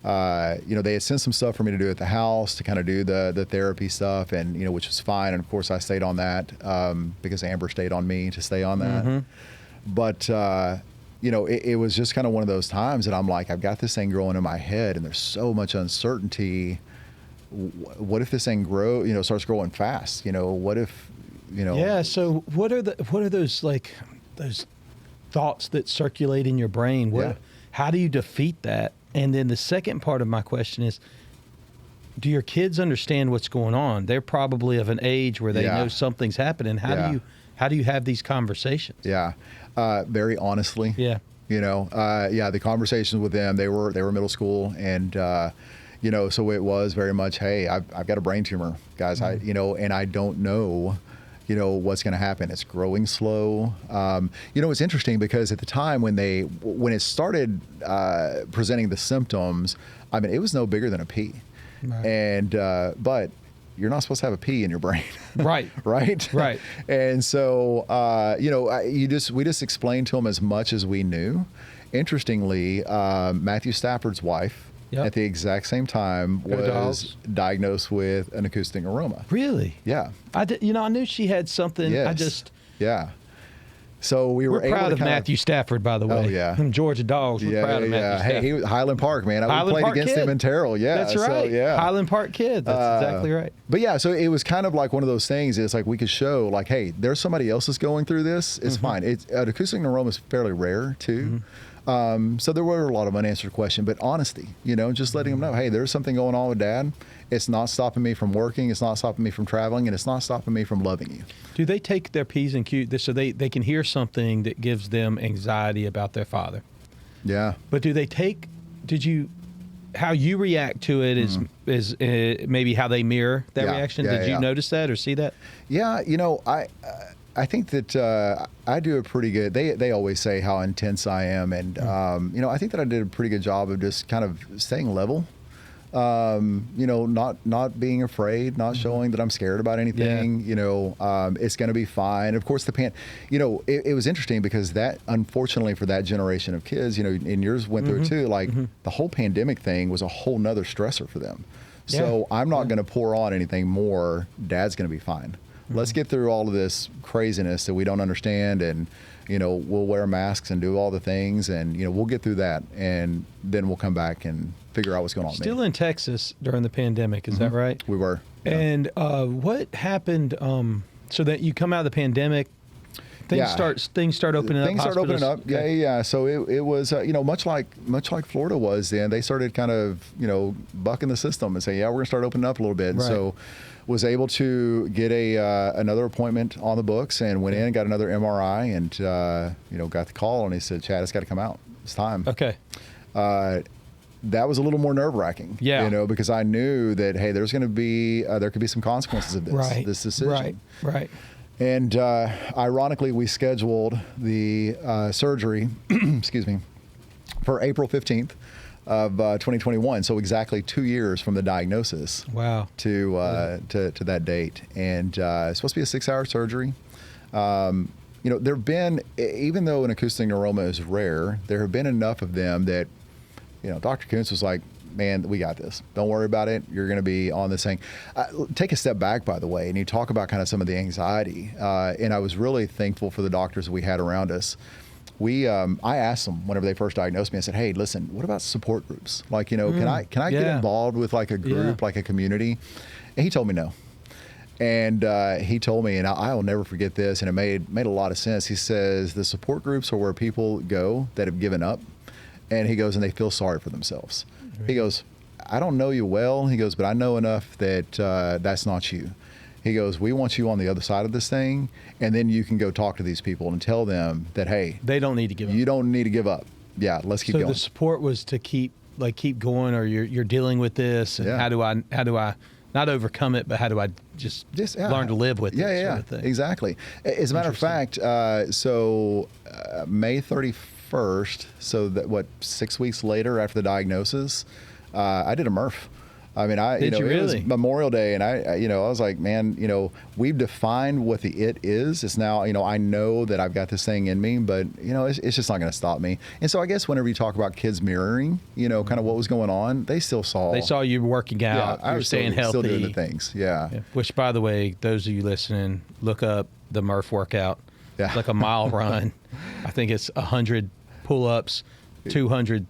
They had sent some stuff for me to do at the house to kind of do the therapy stuff, and which was fine. And of course, I stayed on that because Amber stayed on me to stay on that. Mm-hmm. But it was just kind of one of those times that I'm like, I've got this thing growing in my head, and there's so much uncertainty. What if this thing starts growing fast? What if, Yeah. So what are those like those thoughts that circulate in your brain? Yeah. How do you defeat that? And then the second part of my question is, do your kids understand what's going on? They're probably of an age where they know something's happening. How do you have these conversations? Yeah. Very honestly. Yeah. The conversations with them, they were middle school, and so it was very much, hey, I've got a brain tumor, guys. Mm-hmm. And I don't know what's going to happen. It's growing slow. It's interesting because at the time when it started presenting the symptoms, I memean, it was no bigger than a pea. Right. And but you're not supposed to have a pea in your brain. Right. Right. And so we just explained to them as much as we knew. Interestingly, Matthew Stafford's wife, at the exact same time, was diagnosed with an acoustic neuroma. Really? Yeah. I knew she had something. Yes. Yeah. So we're able proud to of Matthew Stafford, by the way. Oh, yeah. From Georgia Dogs. We're proud of Matthew Stafford. Hey, he was Highland Park, man. We played Park against kid. him in Terrell. Yeah. That's right. So, yeah. Highland Park kid. That's exactly right. But yeah, so it was kind of like one of those things. It's like we could show, like, hey, there's somebody else that's going through this. It's fine. An acoustic neuroma is fairly rare too. So there were a lot of unanswered questions, but honesty, just letting them know, hey, there's something going on with Dad. It's not stopping me from working. It's not stopping me from traveling, and it's not stopping me from loving you. Do they take their P's and Q's so they can hear something that gives them anxiety about their father? Yeah. But how you react to it is maybe how they mirror that reaction? Did you notice that or see that? Yeah, I think that I do a pretty good. They always say how intense I am, and I think that I did a pretty good job of just kind of staying level. Not being afraid, not showing that I'm scared about anything. It's going to be fine. Of course, it was interesting because that, unfortunately for that generation of kids, and yours went through it too. Like the whole pandemic thing was a whole nother stressor for them. So I'm not going to pour on anything more. Dad's going to be fine. Let's get through all of this craziness that we don't understand, and we'll wear masks and do all the things, and we'll get through that, and then we'll come back and figure out what's going on. Still in Texas during the pandemic, is that right? We were. Yeah. And what happened? So that you come out of the pandemic, things start opening up. Things start opening up. Okay. Yeah. So it was much like Florida was then. They started kind of bucking the system and saying, yeah, we're gonna start opening up a little bit. And so was able to get another appointment on the books and went in and got another MRI and got the call, and he said, Chad, it's got to come out. It's time. Okay. That was a little more nerve-wracking, because I knew that, hey, there could be some consequences of this decision. Right. And ironically, we scheduled the surgery, excuse me, for April 15th of 2021. So exactly 2 years from the diagnosis. Wow. To that date. And it's supposed to be a 6-hour surgery. There have been, even though an acoustic neuroma is rare, there have been enough of them that, Dr. Kuntz was like, man, we got this. Don't worry about it. You're going to be on this thing. Take a step back, by the way, and you talk about kind of some of the anxiety. And I was really thankful for the doctors that we had around us. I asked them whenever they first diagnosed me, I said, hey, listen, what about support groups? Like, can I get involved with like a group, like a community? And he told me no. And he told me, and I'll never forget this, and it made a lot of sense. He says the support groups are where people go that have given up. And he goes, and they feel sorry for themselves. Right. He goes, I don't know you well. He goes, but I know enough that that's not you. He goes, we want you on the other side of this thing, and then you can go talk to these people and tell them that, hey, they don't need to give up. You don't need to give up. Yeah, let's keep going. So the support was to keep going, or you're dealing with this, and how do I not overcome it, but how do I just learn to live with it? Yeah, sort of thing. Exactly. As a matter of fact, May 31st, so that 6 weeks later after the diagnosis, I did a MRF. I mean, Did you it really? was Memorial Day, and I was like, man, we've defined what the it is. It's now, I know that I've got this thing in me, but it's just not going to stop me. And so I guess whenever you talk about kids mirroring, kind of what was going on, they still saw. They saw you working out. Yeah, I was staying healthy. still doing the things. Yeah. Which, by the way, those of you listening, look up the Murph workout. Yeah. It's like a mile run. I think it's 100 pull-ups, 200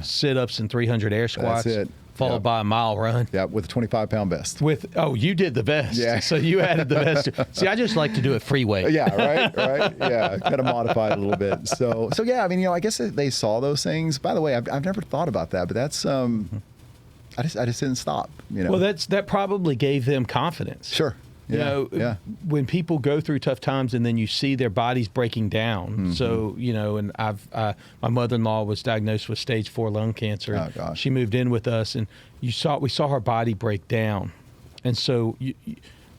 sit-ups, and 300 air squats. That's it. Followed by a mile run. Yeah, with a 25-pound vest. You did the vest. Yeah. So you added the vest. See, I just like to do it free weight. Yeah, right. Yeah, kind of modified a little bit. So yeah, I mean, I guess they saw those things. By the way, I've never thought about that, but that's I just didn't stop. Well, that probably gave them confidence. Sure. Yeah. When people go through tough times and then you see their bodies breaking down. Mm-hmm. So, and my mother-in-law was diagnosed with stage 4 lung cancer. Oh, gosh. She moved in with us, and we saw her body break down. And so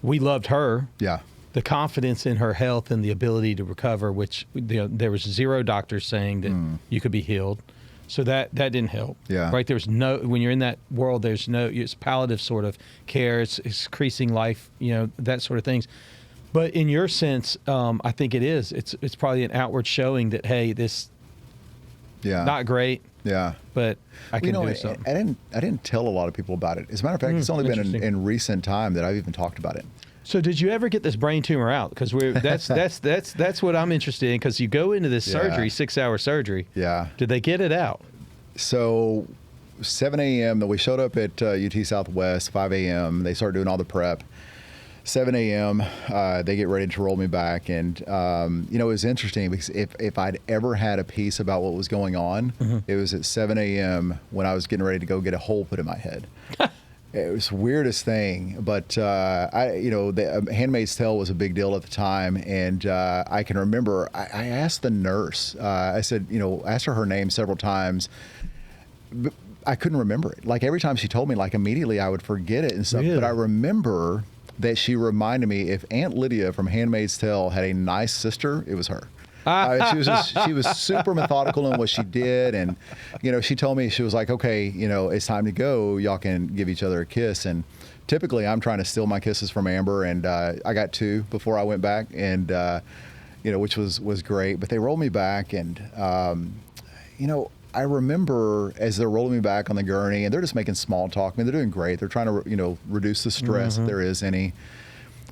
we loved her. Yeah. The confidence in her health and the ability to recover, which there was 0 doctors saying that you could be healed. So that didn't help. Yeah. Right. When you're in that world, it's palliative sort of care. It's increasing life, that sort of things. But in your sense, I think it is. It's probably an outward showing that, hey, this not great. Yeah. But I can do something. I didn't tell a lot of people about it. As a matter of fact, it's only been in recent time that I've even talked about it. So did you ever get this brain tumor out? Because that's what I'm interested in. Because you go into this surgery, 6-hour surgery. Yeah. Did they get it out? So 7 a.m. we showed up at UT Southwest. 5 a.m. They start doing all the prep. 7 a.m. They get ready to roll me back, and it was interesting because if I'd ever had a piece about what was going on, it was at 7 a.m. when I was getting ready to go get a hole put in my head. It was the weirdest thing, but the Handmaid's Tale was a big deal at the time, and I can remember I asked the nurse. I said, asked her name several times, but I couldn't remember it. Like every time she told me, like immediately I would forget it and stuff. Really? But I remember that she reminded me if Aunt Lydia from Handmaid's Tale had a nice sister, it was her. She was super methodical in what she did, and she told me, she was like, okay, it's time to go, y'all can give each other a kiss. And typically I'm trying to steal my kisses from Amber, and I got 2 before I went back, and which was great. But they rolled me back, and I remember as they're rolling me back on the gurney, and they're just making small talk. I mean, they're doing great. They're trying to reduce the stress if there is any.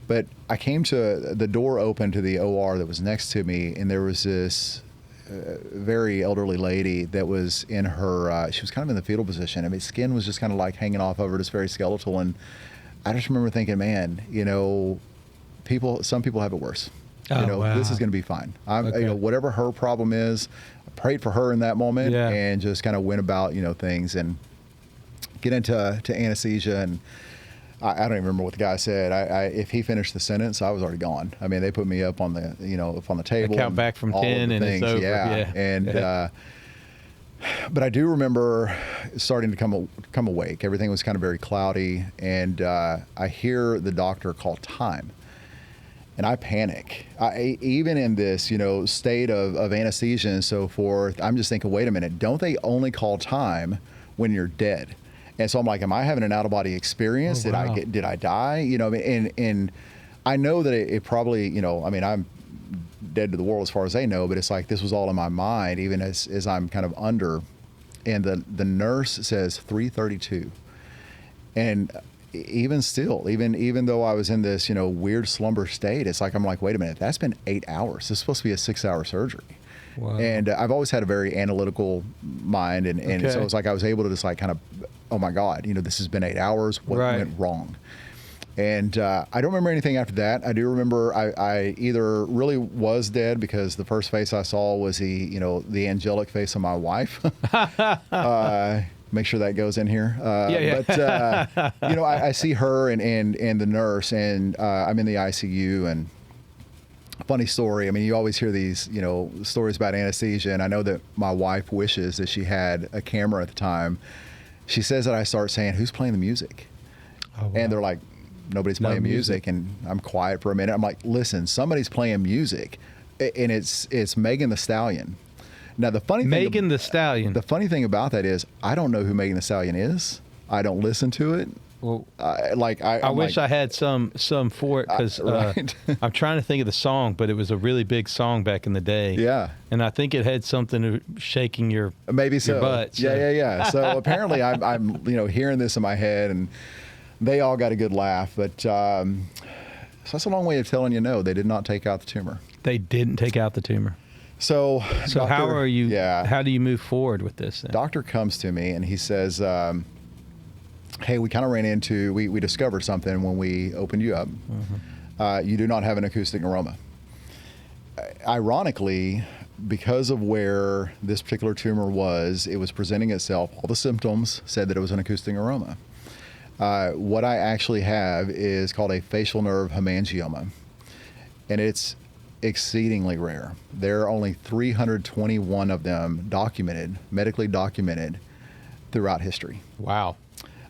But I came to the door open to the OR that was next to me, and there was this very elderly lady that was in her, she was kind of in the fetal position. I mean, skin was just kind of like hanging off of her, just very skeletal. And I just remember thinking, man, some people have it worse. Wow. This is going to be fine. Okay. Whatever her problem is, I prayed for her in that moment, Yeah. and just kind of went about, things, and get into anesthesia. And I don't even remember what the guy said. If he finished the sentence, I was already gone. I mean, they put me up on the, up on the table. Count back from 10 and it's over. Yeah. And, but I do remember starting to come awake. Everything was kind of very cloudy, and I hear the doctor call time. And I panic. Even in this, state of anesthesia and so forth, I'm just thinking, wait a minute, don't they only call time when you're dead? And so I'm like, am I having an out-of-body experience? Oh, wow. Did I die? And I know that it probably, I'm dead to the world as far as they know, but it's like this was all in my mind, even as I'm kind of under. And the nurse says 3:32. And even still, even though I was in this, weird slumber state, it's like, I'm like, wait a minute, that's been 8 hours. This is supposed to be a 6-hour surgery. Wow. And I've always had a very analytical mind. And so it's like, I was able to just like kind of, oh my God, this has been 8 hours. What went wrong? And I don't remember anything after that. I do remember I either really was dead because the first face I saw was the angelic face of my wife. Make sure that goes in here. But I see her and the nurse, and I'm in the ICU. And funny story. I mean, you always hear these, stories about anesthesia, and I know that my wife wishes that she had a camera at the time. She says that I start saying, "Who's playing the music?" Oh, wow. And they're like, "Nobody's playing music." And I'm quiet for a minute. I'm like, "Listen, somebody's playing music, and it's Megan Thee Stallion." Now the funny thing, Megan Thee Stallion. The funny thing about that is, I don't know who Megan Thee Stallion is. I don't listen to it. Well, I wish I had some for it, because right. I'm trying to think of the song, but it was a really big song back in the day. Yeah. And I think it had something to shaking your maybe so. your butt. So. Yeah. So apparently I'm hearing this in my head, and they all got a good laugh. But so that's a long way of telling you no, they did not take out the tumor. They didn't take out the tumor. So how are you? Yeah. How do you move forward with this then? Doctor comes to me and he says, hey, we kind of ran into, we discovered something when we opened you up. Mm-hmm. You do not have an acoustic neuroma. Ironically, because of where this particular tumor was, it was presenting itself. All the symptoms said that it was an acoustic neuroma. What I actually have is called a facial nerve hemangioma, and it's exceedingly rare. There are only 321 of them documented, medically documented, throughout history. Wow.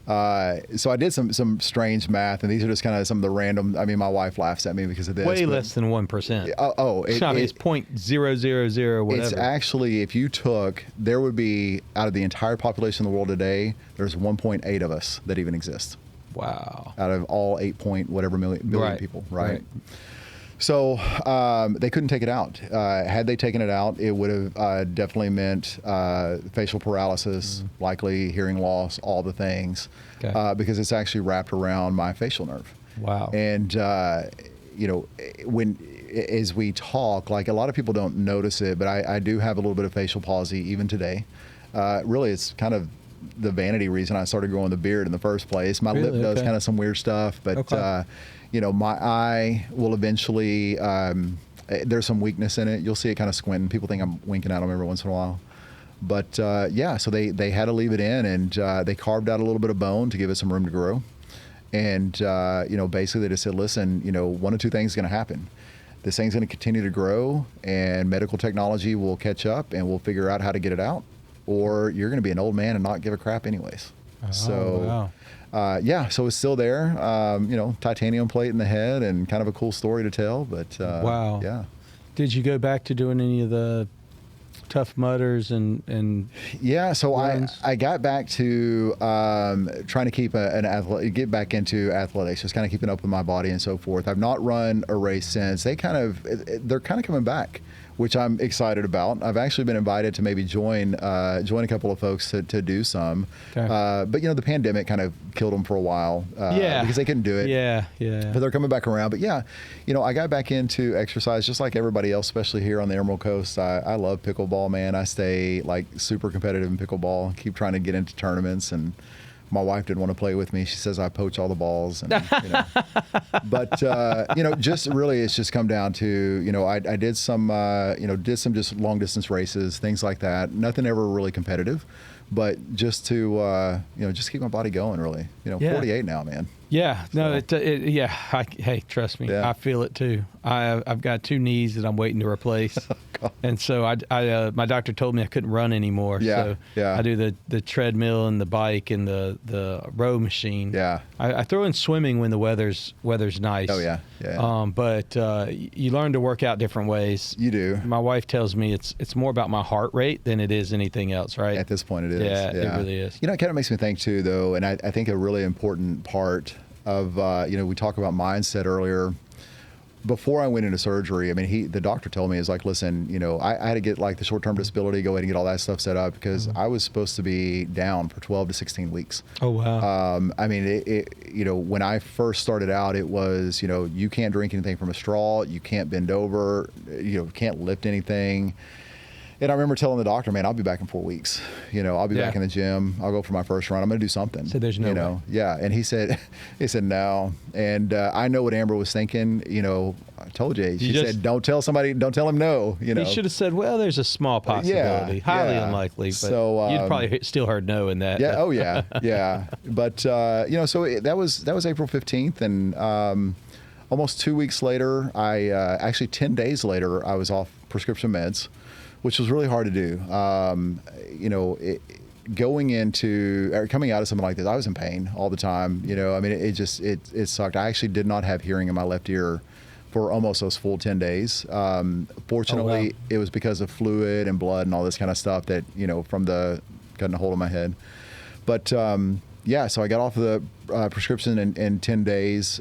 So I did some strange math, and these are just kind of some of the random. I mean, my wife laughs at me because of this. Way less than 1%. It's 0.000 whatever. It's actually, if you took, there would be, out of the entire population of the world today, there's 1.8 of us that even exist. Wow. Out of all 8 point whatever billion right. people, right? So they couldn't take it out. Had they taken it out, it would have definitely meant facial paralysis, likely hearing loss, all the things, because it's actually wrapped around my facial nerve. Wow. And, as we talk, like a lot of people don't notice it, but I do have a little bit of facial palsy even today. Really, it's kind of the vanity reason I started growing the beard in the first place. My lip does kind of some weird stuff, but my eye will eventually, there's some weakness in it. You'll see it kind of squinting. People think I'm winking at them every once in a while. But so they had to leave it in, and they carved out a little bit of bone to give it some room to grow. And, basically they just said, listen, one of two things is going to happen. This thing's going to continue to grow, and medical technology will catch up, and we'll figure out how to get it out. Or you're going to be an old man and not give a crap anyways. So it's still there. Titanium plate in the head, and kind of a cool story to tell. But wow. Yeah. Did you go back to doing any of the Tough Mudders and yeah, so runs? I got back to trying to keep get back into athletics, just kind of keeping up with my body and so forth. I've not run a race since. They're kind of coming back, which I'm excited about. I've actually been invited to maybe join a couple of folks to do some. Okay. But the pandemic kind of killed them for a while because they couldn't do it. Yeah. But they're coming back around. But yeah, I got back into exercise just like everybody else, especially here on the Emerald Coast. I love pickleball, man. I stay like super competitive in pickleball. Keep trying to get into tournaments, and my wife didn't want to play with me. She says I poach all the balls, and but just really, it's just come down to I did some just long distance races, things like that. Nothing ever really competitive, but just to just keep my body going. Really, 48 now, man. Yeah, no, hey, trust me, I feel it too. I've got 2 knees that I'm waiting to replace, and so I my doctor told me I couldn't run anymore. Yeah, so I do the treadmill and the bike and the row machine. Yeah, I throw in swimming when the weather's nice. Oh yeah. But you learn to work out different ways. You do. My wife tells me it's more about my heart rate than it is anything else, right? At this point, it is. Yeah, it really is. It kind of makes me think too, though, and I think a really important part of we talked about mindset earlier. Before I went into surgery, I mean, the doctor told me, is like, listen, I had to get like the short-term disability, go ahead and get all that stuff set up, because I was supposed to be down for 12 to 16 weeks. Oh wow. I mean, when I first started out, it was, you can't drink anything from a straw, you can't bend over, can't lift anything. And I remember telling the doctor, man, I'll be back in 4 weeks. I'll be back in the gym. I'll go for my first run. I'm going to do something. So there's no way. Yeah. And he said no. And I know what Amber was thinking. I told you. She said, don't tell him no. He should have said, well, there's a small possibility. Highly unlikely. But so, you'd probably still heard no in that. Yeah. Oh, yeah. Yeah. But, so that was April 15th. And almost 2 weeks later, actually 10 days later, I was off prescription meds, which was really hard to do. Coming out of something like this, I was in pain all the time. I mean, it sucked. I actually did not have hearing in my left ear for almost those full 10 days. Fortunately, It was because of fluid and blood and all this kind of stuff that, from the cutting a hole in my head. But, so I got off of the prescription in 10 days.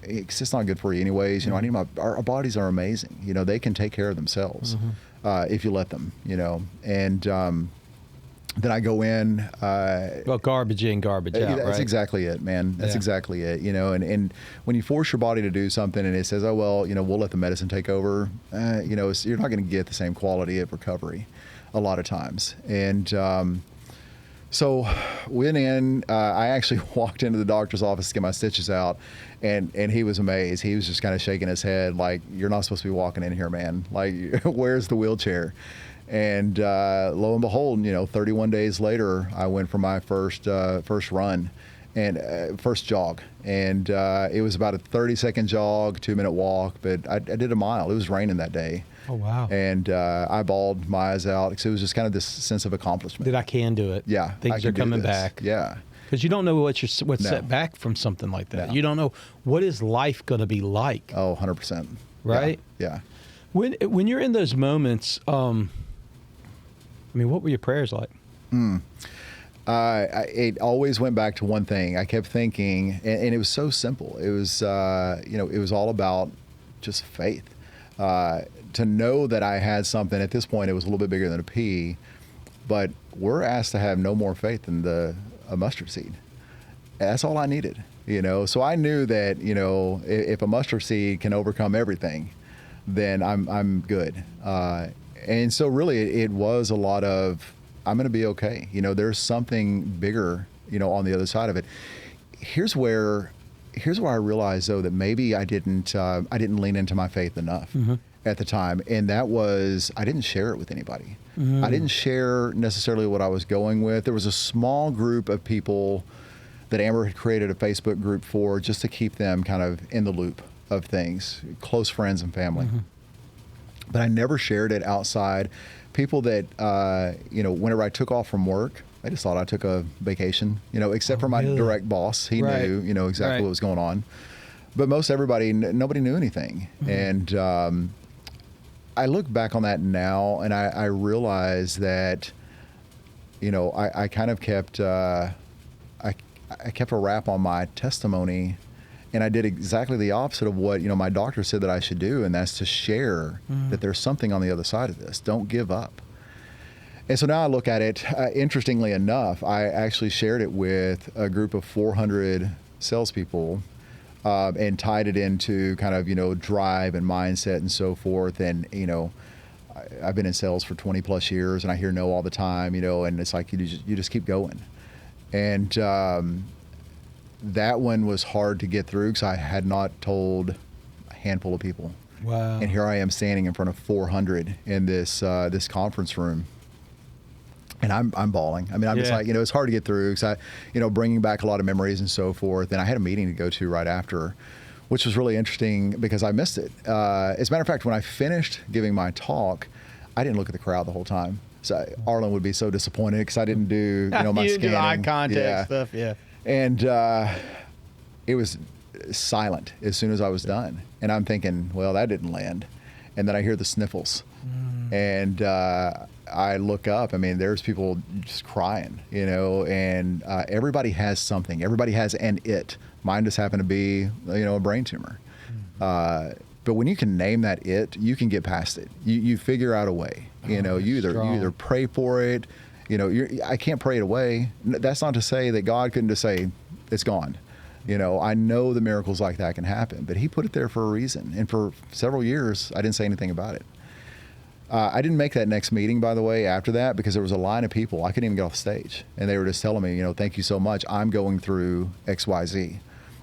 It's just not good for you anyways. You know, I need our bodies are amazing. You know, they can take care of themselves if you let them, you know. And then I go in. Well, garbage in, garbage out, That's right? exactly it, man. That's exactly it. You know, and when you force your body to do something and it says, oh, well, you know, we'll let the medicine take over, you know, you're not going to get the same quality of recovery a lot of times. And so went in, I actually walked into the doctor's office to get my stitches out, and he was amazed. He was just kind of shaking his head like, you're not supposed to be walking in here, man. Like, where's the wheelchair? And lo and behold, you know, 31 days later, I went for my first run and first jog. And it was about a 30-second jog, 2-minute walk, but I did a mile. It was raining that day. Oh, wow. And I bawled my eyes out because it was just kind of this sense of accomplishment. That I can do it. Yeah. Things are coming back. Yeah. Because you don't know what's set back from something like that. No. You don't know what is life going to be like. Oh, 100%. Right? Yeah. When you're in those moments, I mean, what were your prayers like? It always went back to one thing. I kept thinking, and it was so simple. It was, you know, it was all about just faith. To know that I had something, at this point, it was a little bit bigger than a pea, but we're asked to have no more faith than a mustard seed. That's all I needed, you know? So I knew that, you know, if a mustard seed can overcome everything, then I'm good. And so really it was a lot of, I'm going to be okay. You know, there's something bigger, you know, on the other side of it. Here's where I realized, though, that maybe I didn't lean into my faith enough at the time. And that was, I didn't share it with anybody. I didn't share necessarily what I was going with. There was a small group of people that Amber had created a Facebook group for just to keep them kind of in the loop of things, close friends and family. But I never shared it outside. People that, you know, whenever I took off from work, I just thought I took a vacation, you know, except for my direct boss. He knew, you know, exactly what was going on. But most everybody, nobody knew anything. And I look back on that now, and I realize that, you know, I kind of kept, I kept a wrap on my testimony, and I did exactly the opposite of what, you know, my doctor said that I should do, and that's to share that there's something on the other side of this. Don't give up. And so now I look at it, interestingly enough, I actually shared it with a group of 400 salespeople and tied it into kind of, you know, drive and mindset and so forth. And, you know, I've been in sales for 20 plus years, and I hear no all the time, you know, and it's like you just keep going. And that one was hard to get through because I had not told a handful of people. Wow. And here I am standing in front of 400 in this conference room. And I'm bawling. I mean, I'm just like, you know, it's hard to get through because I, you know, bringing back a lot of memories and so forth. And I had a meeting to go to right after, which was really interesting because I missed it. As a matter of fact, when I finished giving my talk, I didn't look at the crowd the whole time. So Arlen would be so disappointed because I didn't do, you know, my you scanning. do eye contact stuff, And it was silent as soon as I was done. And I'm thinking, well, that didn't land. And then I hear the sniffles. And I look up, I mean, there's people just crying, you know, and everybody has something. Everybody has an it. Mine just happened to be, you know, a brain tumor. But when you can name that it, you can get past it. You figure out a way. You know, you either pray for it. You know, I can't pray it away. That's not to say that God couldn't just say, it's gone. You know, I know the miracles like that can happen, but he put it there for a reason. And for several years, I didn't say anything about it. I didn't make that next meeting, by the way, after that, because there was a line of people. I couldn't even get off the stage. And they were just telling me, you know, thank you so much. I'm going through XYZ.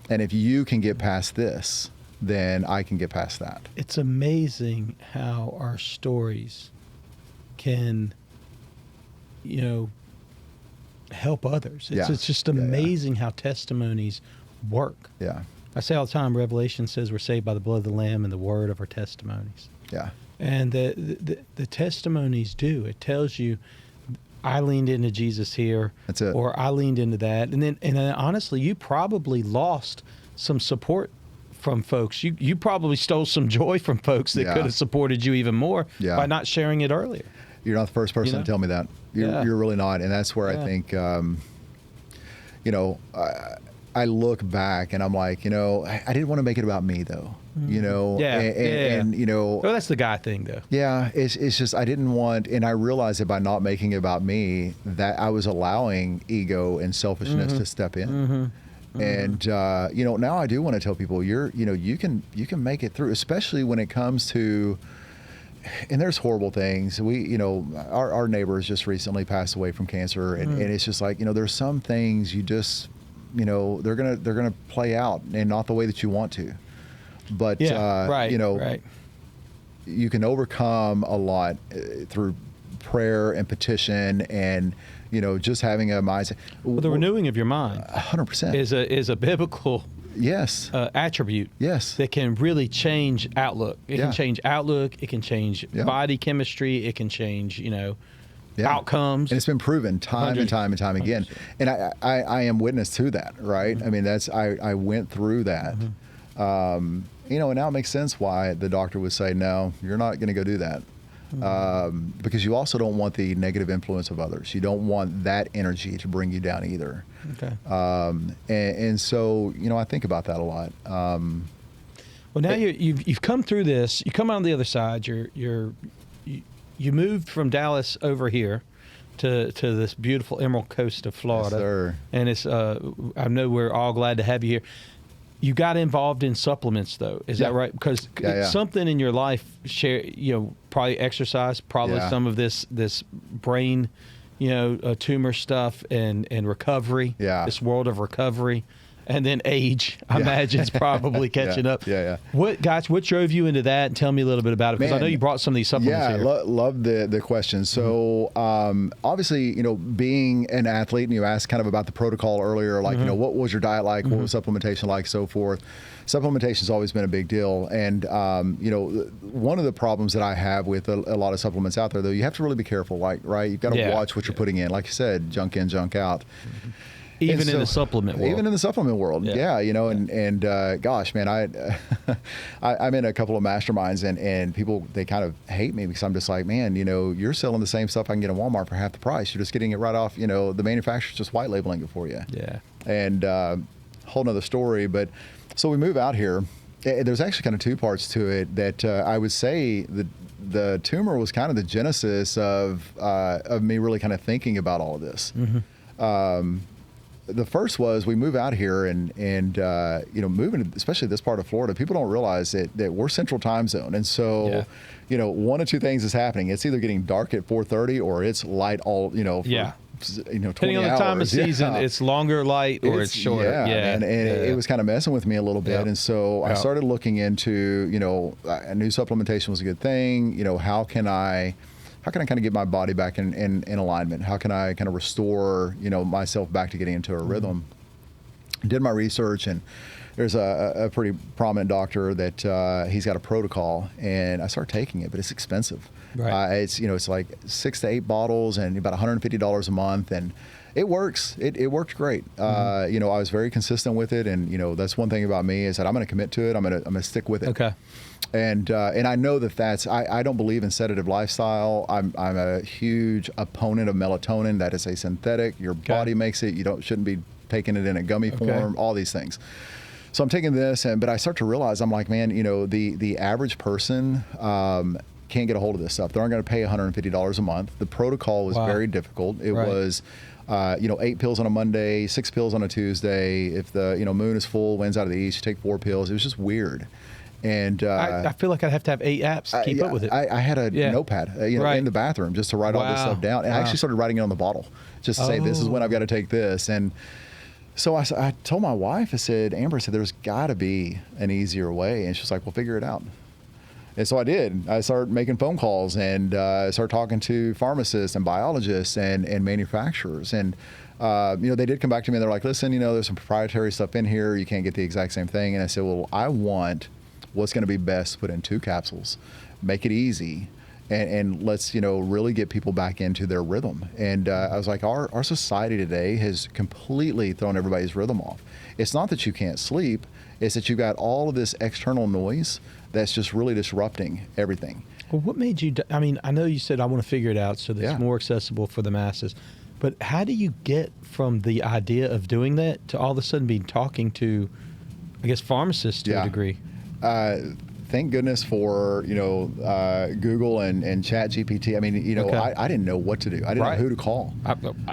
And if you can get past this, then I can get past that. It's amazing how our stories can, you know, help others. It's just amazing how testimonies work. Yeah. I say all the time, Revelation says we're saved by the blood of the Lamb and the word of our testimonies. Yeah. And the testimonies do. It tells you, I leaned into Jesus here. That's it. Or I leaned into that. And then honestly, you probably lost some support from folks. You probably stole some joy from folks that could have supported you even more by not sharing it earlier. You're not the first person to tell me that. You're really not. And that's where I think, you know, I look back and I'm like, you know, I didn't want to make it about me though, you know, and you know, well, that's the guy thing though. Yeah. It's just, I didn't want, and I realized that by not making it about me, that I was allowing ego and selfishness to step in. And, you know, now I do want to tell people you can make it through, especially when it comes to, and there's horrible things. You know, our neighbors just recently passed away from cancer, and it's just like, you know, there's some things you just, you know, they're gonna play out and not the way that you want to. But you know, you can overcome a lot through prayer and petition, and you know, just having a mindset. Well, the renewing of your mind, 100%, is a biblical attribute. Yes, that can really change outlook. It can change outlook. It can change body chemistry. It can change, you know, outcomes. And it's been proven time and time and time again. 100%. And I am witness to that, right? I mean, I went through that. You know, and now it makes sense why the doctor would say, no, you're not going to go do that. Because you also don't want the negative influence of others. You don't want that energy to bring you down either. Okay. And so, you know, I think about that a lot. Well, now you've come through this. You come out on the other side. You moved from Dallas over here to this beautiful Emerald Coast of Florida. Yes, sir. And it's I know we're all glad to have you here. You got involved in supplements, though. Is that right? Because something in your life, probably exercise, probably some of this brain, tumor stuff and recovery. Yeah. This world of recovery. And then age, I imagine, is probably catching up. What drove you into that? And tell me a little bit about it, because I know you brought some of these supplements here. Love the question. So obviously, being an athlete, and you asked kind of about the protocol earlier, like, what was your diet like? What was supplementation like? So forth. Supplementation has always been a big deal. And, one of the problems that I have with a lot of supplements out there, though, you have to really be careful, right? You've got to watch what you're putting in. Like you said, junk in, junk out. Even in the supplement world. Even in the supplement world, and gosh, man, I'm in a couple of masterminds, and people, they kind of hate me because I'm just like, man, you're selling the same stuff I can get in Walmart for half the price. You're just getting it right off, the manufacturer's just white labeling it for you. Yeah. And whole nother story, but so we move out here. There's actually kind of two parts to it that I would say the tumor was kind of the genesis of me really kind of thinking about all of this. The first was we move out here and moving, especially this part of Florida, people don't realize that we're central time zone. And so, one of two things is happening. It's either getting dark at 4:30 or it's light all, for, 20 depending on the time of season, it's longer light or it's shorter. And it was kind of messing with me a little bit. And so I started looking into, I knew supplementation was a good thing. How can I kind of get my body back in alignment? How can I kind of restore, myself back to getting into a rhythm? Did my research, and there's a pretty prominent doctor that he's got a protocol, and I started taking it, but it's expensive. Right. It's like 6 to 8 bottles and about $150 a month, and it works. It worked great. I was very consistent with it, and that's one thing about me is that I'm going to commit to it. I'm going to stick with it. Okay. And I know that's I don't believe in sedative lifestyle. I'm a huge opponent of melatonin. That is a synthetic. Your body makes it. You shouldn't be taking it in a gummy form. All these things. So I'm taking this, but I start to realize I'm like, man, the average person can't get a hold of this stuff. They aren't going to pay $150 a month. The protocol was very difficult. It was 8 pills on a Monday, 6 pills on a Tuesday. If the moon is full, wind's out of the east, you take 4 pills. It was just weird. And I feel like I'd have to have 8 apps to keep up with it. I had a notepad, in the bathroom just to write all this stuff down. And I actually started writing it on the bottle, just to say, this is when I've got to take this. And so I told my wife, I said, Amber, there's got to be an easier way. And she's like, well, figure it out. And so I did. I started making phone calls and started talking to pharmacists and biologists and manufacturers. And they did come back to me and they're like, listen, there's some proprietary stuff in here. You can't get the exact same thing. And I said, well, I want what's going to be best to put in 2 capsules, make it easy, and let's really get people back into their rhythm. And I was like, our society today has completely thrown everybody's rhythm off. It's not that you can't sleep, it's that you've got all of this external noise that's just really disrupting everything. Well, what made you, I know you said I want to figure it out so that it's more accessible for the masses. But how do you get from the idea of doing that to all of a sudden be talking to, I guess, pharmacists to a degree? Thank goodness for, Google and ChatGPT. I mean, I didn't know what to do. I didn't know who to call.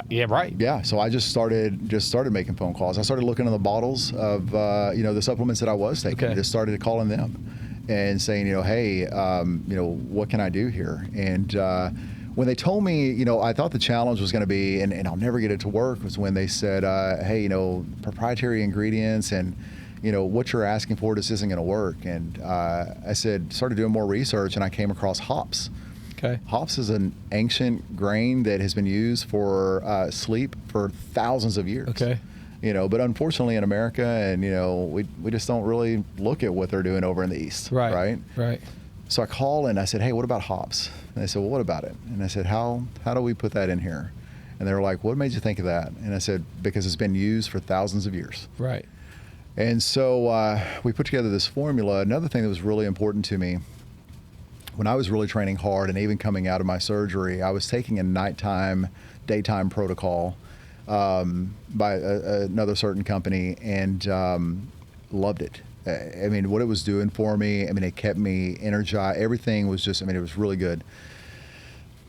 Yeah. So I just started making phone calls. I started looking at the bottles of, the supplements that I was taking. Okay. Just started calling them and saying, hey, what can I do here? And when they told me, I thought the challenge was going to be, and I'll never get it to work, was when they said, hey, proprietary ingredients and, what you're asking for, this isn't going to work. And I started doing more research, and I came across hops. Okay. Hops is an ancient grain that has been used for sleep for thousands of years. Okay. But unfortunately in America, and we just don't really look at what they're doing over in the East. Right. So I called and I said, hey, what about hops? And they said, well, what about it? And I said, how do we put that in here? And they were like, what made you think of that? And I said, because it's been used for thousands of years. Right. And so we put together this formula. Another thing that was really important to me, when I was really training hard and even coming out of my surgery, I was taking a nighttime, daytime protocol by another certain company, and loved it. I mean, what it was doing for me, it kept me energized. Everything was just, it was really good.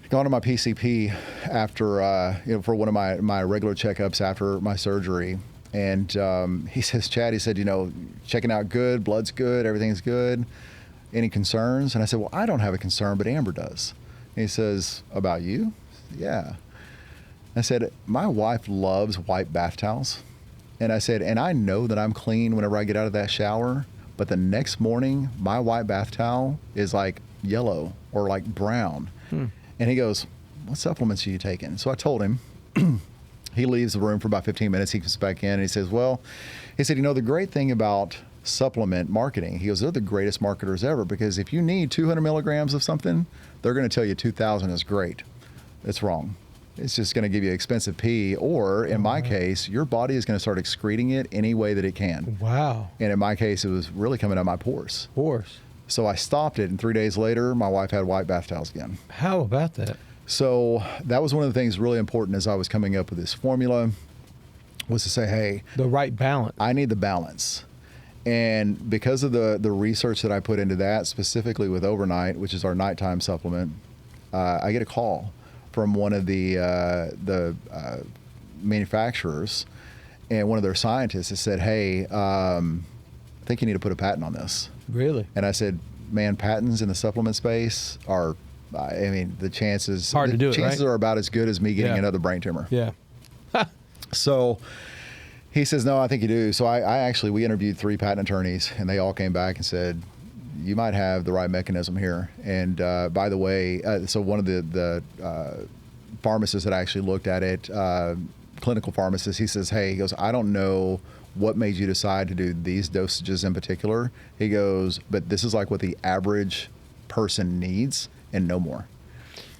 Gone to my PCP after, for one of my regular checkups after my surgery. And he says, Chad, he said, checking out good, blood's good, everything's good. Any concerns? And I said, well, I don't have a concern, but Amber does. And he says, about you? Yeah. I said, my wife loves white bath towels. And I said, and I know that I'm clean whenever I get out of that shower, but the next morning, my white bath towel is like yellow or like brown. And he goes, what supplements are you taking? So I told him. He leaves the room for about 15 minutes. He comes back in and he says, the great thing about supplement marketing, he goes, they're the greatest marketers ever, because if you need 200 milligrams of something, they're going to tell you 2,000 is great. It's wrong. It's just going to give you expensive pee, or in my case, your body is going to start excreting it any way that it can. Wow. And in my case, it was really coming out of my pores. So I stopped it, and 3 days later, my wife had white bath towels again. How about that? So that was one of the things really important as I was coming up with this formula, was to say, hey, the right balance. I need the balance. And because of the research that I put into that, specifically with Overnight, which is our nighttime supplement, I get a call from one of the manufacturers, and one of their scientists has said, hey, I think you need to put a patent on this. Really? And I said, man, patents in the supplement space are, the chances hard to do. Chances are about as good as me getting another brain tumor. Yeah. So he says, no, I think you do. So we interviewed 3 patent attorneys, and they all came back and said, you might have the right mechanism here. And by the way, so one of the pharmacists that actually looked at it, clinical pharmacist, he says, hey, he goes, I don't know what made you decide to do these dosages in particular. He goes, but this is like what the average person needs and no more.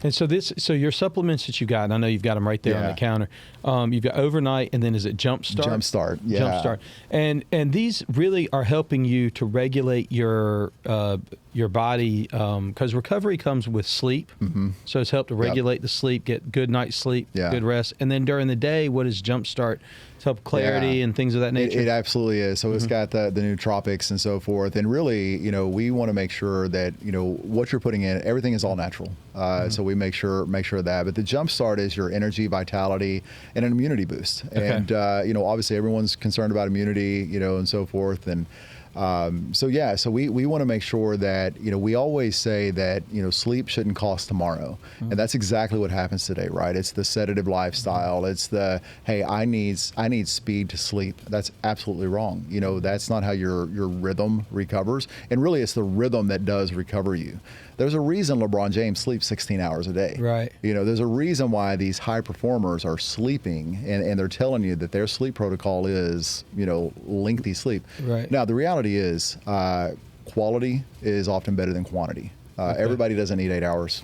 And so your supplements that you got, and I know you've got them right there on the counter. You've got Overnight, and then is it Jumpstart? Jumpstart, yeah. Jumpstart, and these really are helping you to regulate your body, because recovery comes with sleep. Mm-hmm. So it's helped to regulate the sleep, get good night's sleep, good rest, and then during the day, what is Jumpstart? It's help clarity and things of that nature. It absolutely is. So it's got the nootropics and so forth, and really, we want to make sure that what you're putting in, everything is all natural. So we make sure of that. But the Jumpstart is your energy, vitality, and an immunity boost. Okay. And obviously everyone's concerned about immunity, and so forth. And so we want to make sure that we always say that sleep shouldn't cost tomorrow, and that's exactly what happens today, right? It's the sedative lifestyle. It's the hey, I need speed to sleep. That's absolutely wrong. That's not how your rhythm recovers, and really it's the rhythm that does recover you. There's a reason LeBron James sleeps 16 hours a day. Right. There's a reason why these high performers are sleeping, and they're telling you that their sleep protocol is, lengthy sleep. Right. Now, the reality is quality is often better than quantity. Everybody doesn't need 8 hours.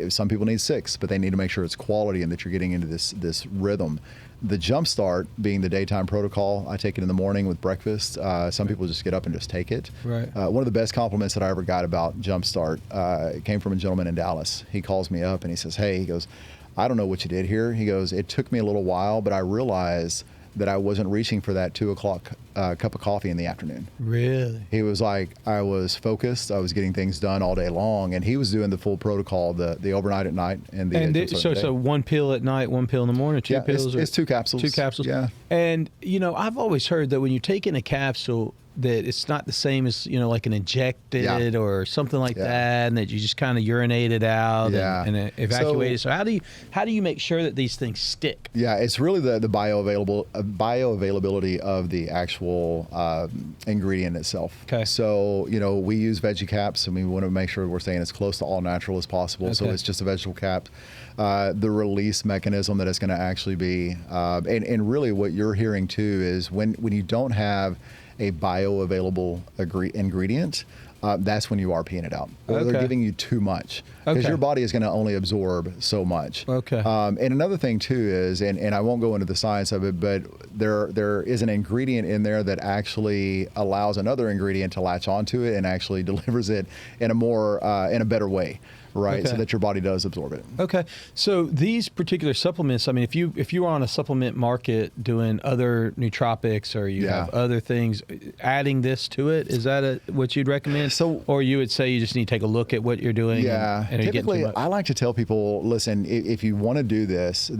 Some people need 6, but they need to make sure it's quality and that you're getting into this rhythm. The Jumpstart being the daytime protocol, I take it in the morning with breakfast. Some people just get up and just take it. Right. One of the best compliments that I ever got about Jumpstart came from a gentleman in Dallas. He calls me up and he says, hey, he goes, I don't know what you did here. He goes, it took me a little while, but I realized that I wasn't reaching for that 2 o'clock cup of coffee in the afternoon. Really? He was like, I was focused. I was getting things done all day long, and he was doing the full protocol, the overnight at night, and the so 1 pill at night, 1 pill in the morning, 2 pills. It's 2 capsules. 2 capsules. Yeah. And I've always heard that when you're taking a capsule, that it's not the same as like an injected or something like that, and that you just kind of urinate it out and evacuate it. So how do you make sure that these things stick? Yeah, it's really the bioavailability of the actual ingredient itself. Okay. So we use veggie caps, and we want to make sure we're staying as close to all natural as possible. Okay. So it's just a vegetable cap. The release mechanism that it's going to actually be, and really what you're hearing too is when you don't have a bioavailable ingredient, that's when you are peeing it out. Or they're giving you too much. Because your body is going to only absorb so much. Okay. And another thing too is, and I won't go into the science of it, but there is an ingredient in there that actually allows another ingredient to latch onto it and actually delivers it in a better way. Right, so that your body does absorb it. Okay, so these particular supplements, I mean, if you are on a supplement market doing other nootropics or you have other things, adding this to it, is that what you'd recommend? So, or you would say you just need to take a look at what you're doing? Yeah, and typically I like to tell people, listen, if you want to do this,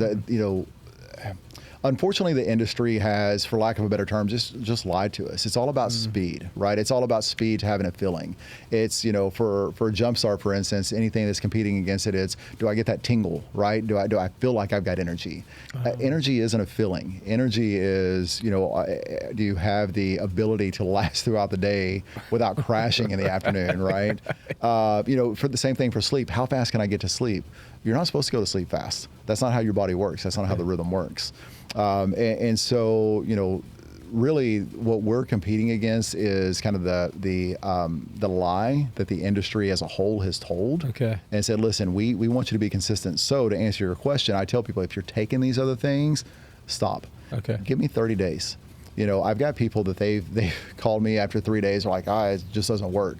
unfortunately, the industry has, for lack of a better term, just lied to us. It's all about speed, right? It's all about speed to having a filling. It's, for Jumpstart, for instance, anything that's competing against it, it's, do I get that tingle, right? Do I feel like I've got energy? Energy isn't a filling. Energy is, do you have the ability to last throughout the day without crashing in the afternoon, right? For the same thing for sleep, how fast can I get to sleep? You're not supposed to go to sleep fast. That's not how your body works. That's not how the rhythm works. And so, really what we're competing against is kind of the lie that the industry as a whole has told. Okay. And said, listen, we want you to be consistent. So to answer your question, I tell people, if you're taking these other things, stop. Okay. Give me 30 days. I've got people that they've called me after 3 days, are like, it just doesn't work.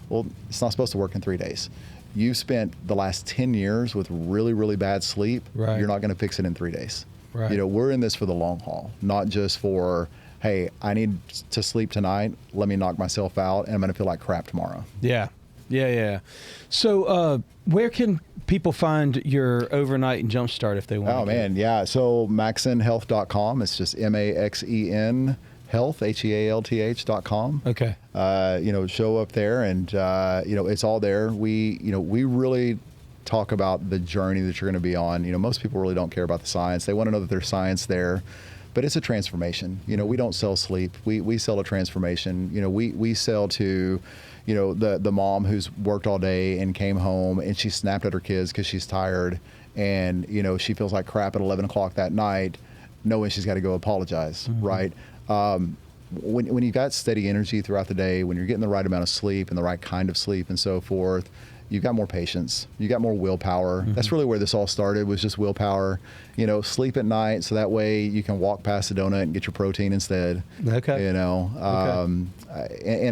Well, it's not supposed to work in 3 days. You've spent the last 10 years with really, really bad sleep. Right. You're not going to fix it in 3 days. Right. We're in this for the long haul, not just for, hey, I need to sleep tonight. Let me knock myself out, and I'm going to feel like crap tomorrow. Yeah. So where can people find your overnight and Jumpstart if they want? Oh, man, yeah. So MaxenHealth.com. It's just MAXEN Health, HEALTH.com. Okay. Show up there, and it's all there. We really talk about the journey that you're going to be on. Most people really don't care about the science. They want to know that there's science there, but it's a transformation. We don't sell sleep. We sell a transformation. We sell to, the mom who's worked all day and came home and she snapped at her kids because she's tired, and she feels like crap at 11 o'clock that night, knowing she's got to go apologize, right? When you've got steady energy throughout the day, when you're getting the right amount of sleep and the right kind of sleep and so forth, you've got more patience, you got more willpower. That's really where this all started, was just willpower. Sleep at night so that way you can walk past the donut and get your protein instead. Okay. And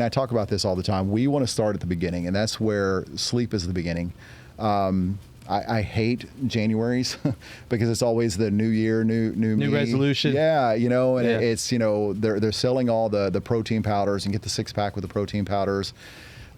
I talk about this all the time. We want to start at the beginning, and that's where sleep is the beginning. I hate Januaries because it's always the new year, new me. resolution. Yeah, it's they're selling all the protein powders, and get the 6-pack with the protein powders.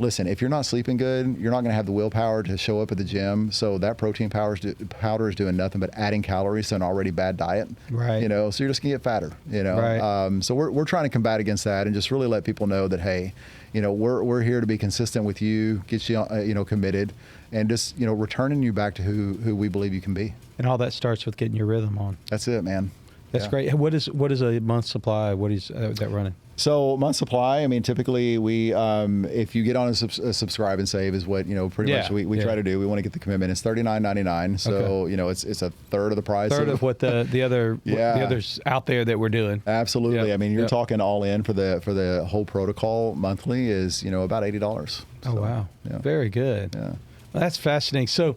Listen, if you're not sleeping good, you're not going to have the willpower to show up at the gym. So that protein powder is doing nothing but adding calories to an already bad diet. Right. So you're just going to get fatter. Right. So we're trying to combat against that and just really let people know that, hey, we're here to be consistent with you, get you committed, and just returning you back to who we believe you can be. And all that starts with getting your rhythm on. That's it, man. That's great. What is a month supply? What is that running? So month supply, I mean, typically we, if you get on a subscribe and save is what, pretty much we try to do. We want to get the commitment. It's $39.99. So, it's a third of the price. Third of what the others out there that we're doing. Absolutely. Yep. I mean, you're talking all in for the whole protocol monthly is, about $80. Oh, wow. Yeah. Very good. Yeah. Well, that's fascinating. So,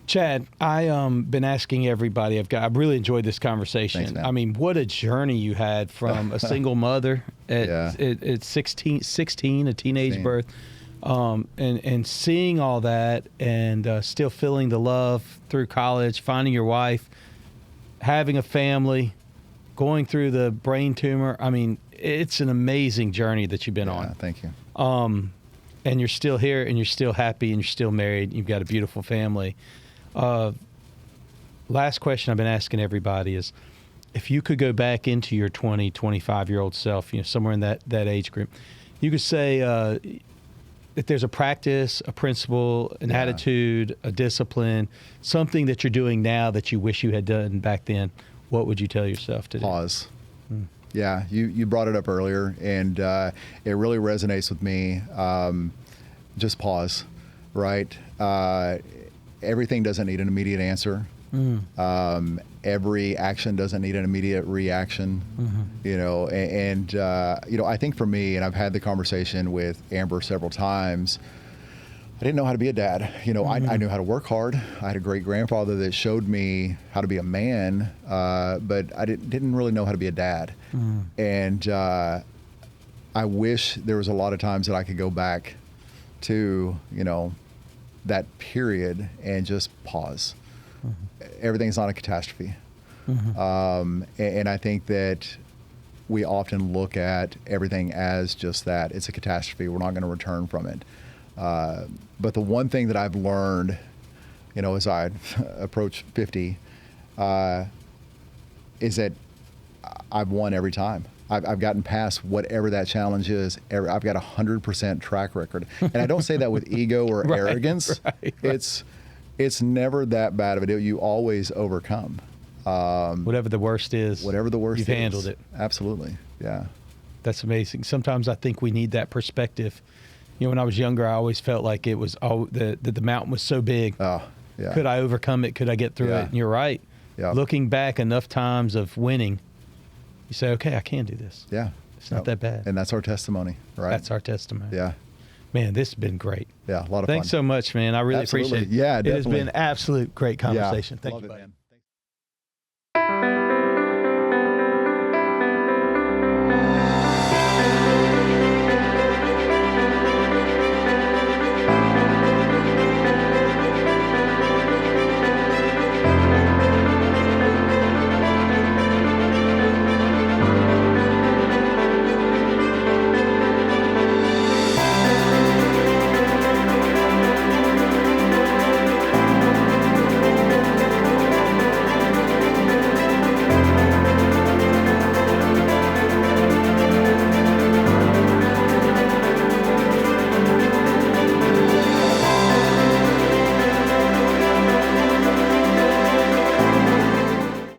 Chad, I been asking everybody. I've really enjoyed this conversation. Thanks, man. I mean, what a journey you had from a single mother at 16, a teenage birth, And seeing all that and still feeling the love through college, finding your wife, having a family, going through the brain tumor. I mean, it's an amazing journey that you've been on. Thank you. And you're still here, and you're still happy, and you're still married. You've got a beautiful family. Last question I've been asking everybody is, if you could go back into your 20, 25-year-old self, somewhere in that age group, you could say that there's a practice, a principle, an attitude, a discipline, something that you're doing now that you wish you had done back then. What would you tell yourself to do? Pause. Yeah, you brought it up earlier, and it really resonates with me. Just pause, right? Everything doesn't need an immediate answer. Every action doesn't need an immediate reaction. I think for me, and I've had the conversation with Amber several times, I didn't know how to be a dad. I knew how to work hard. I had a great grandfather that showed me how to be a man, but I didn't really know how to be a dad. And I wish there was a lot of times that I could go back to, that period and just pause. Everything's not a catastrophe. And I think that we often look at everything as just that. It's a catastrophe. We're not going to return from it. But the one thing that I've learned, as I approach 50, is that I've won every time. I've gotten past whatever that challenge is. I've got 100% track record. And I don't say that with ego or arrogance. Right. It's never that bad of a deal. You always overcome. Whatever the worst is. Whatever the worst is. You've handled it. Absolutely. Yeah. That's amazing. Sometimes I think we need that perspective. When I was younger, I always felt like it was the mountain was so big. Oh, yeah. Could I overcome it? Could I get through it? And you're right. Yeah. Looking back enough times of winning, you say, okay, I can do this. Yeah. It's not that bad. And that's our testimony, right? That's our testimony. Yeah. Man, this has been great. Yeah, a lot of fun. Thanks so much, man. I really appreciate it. Yeah, definitely. It has been absolute great conversation. Yeah, Thank love you, it, buddy. man.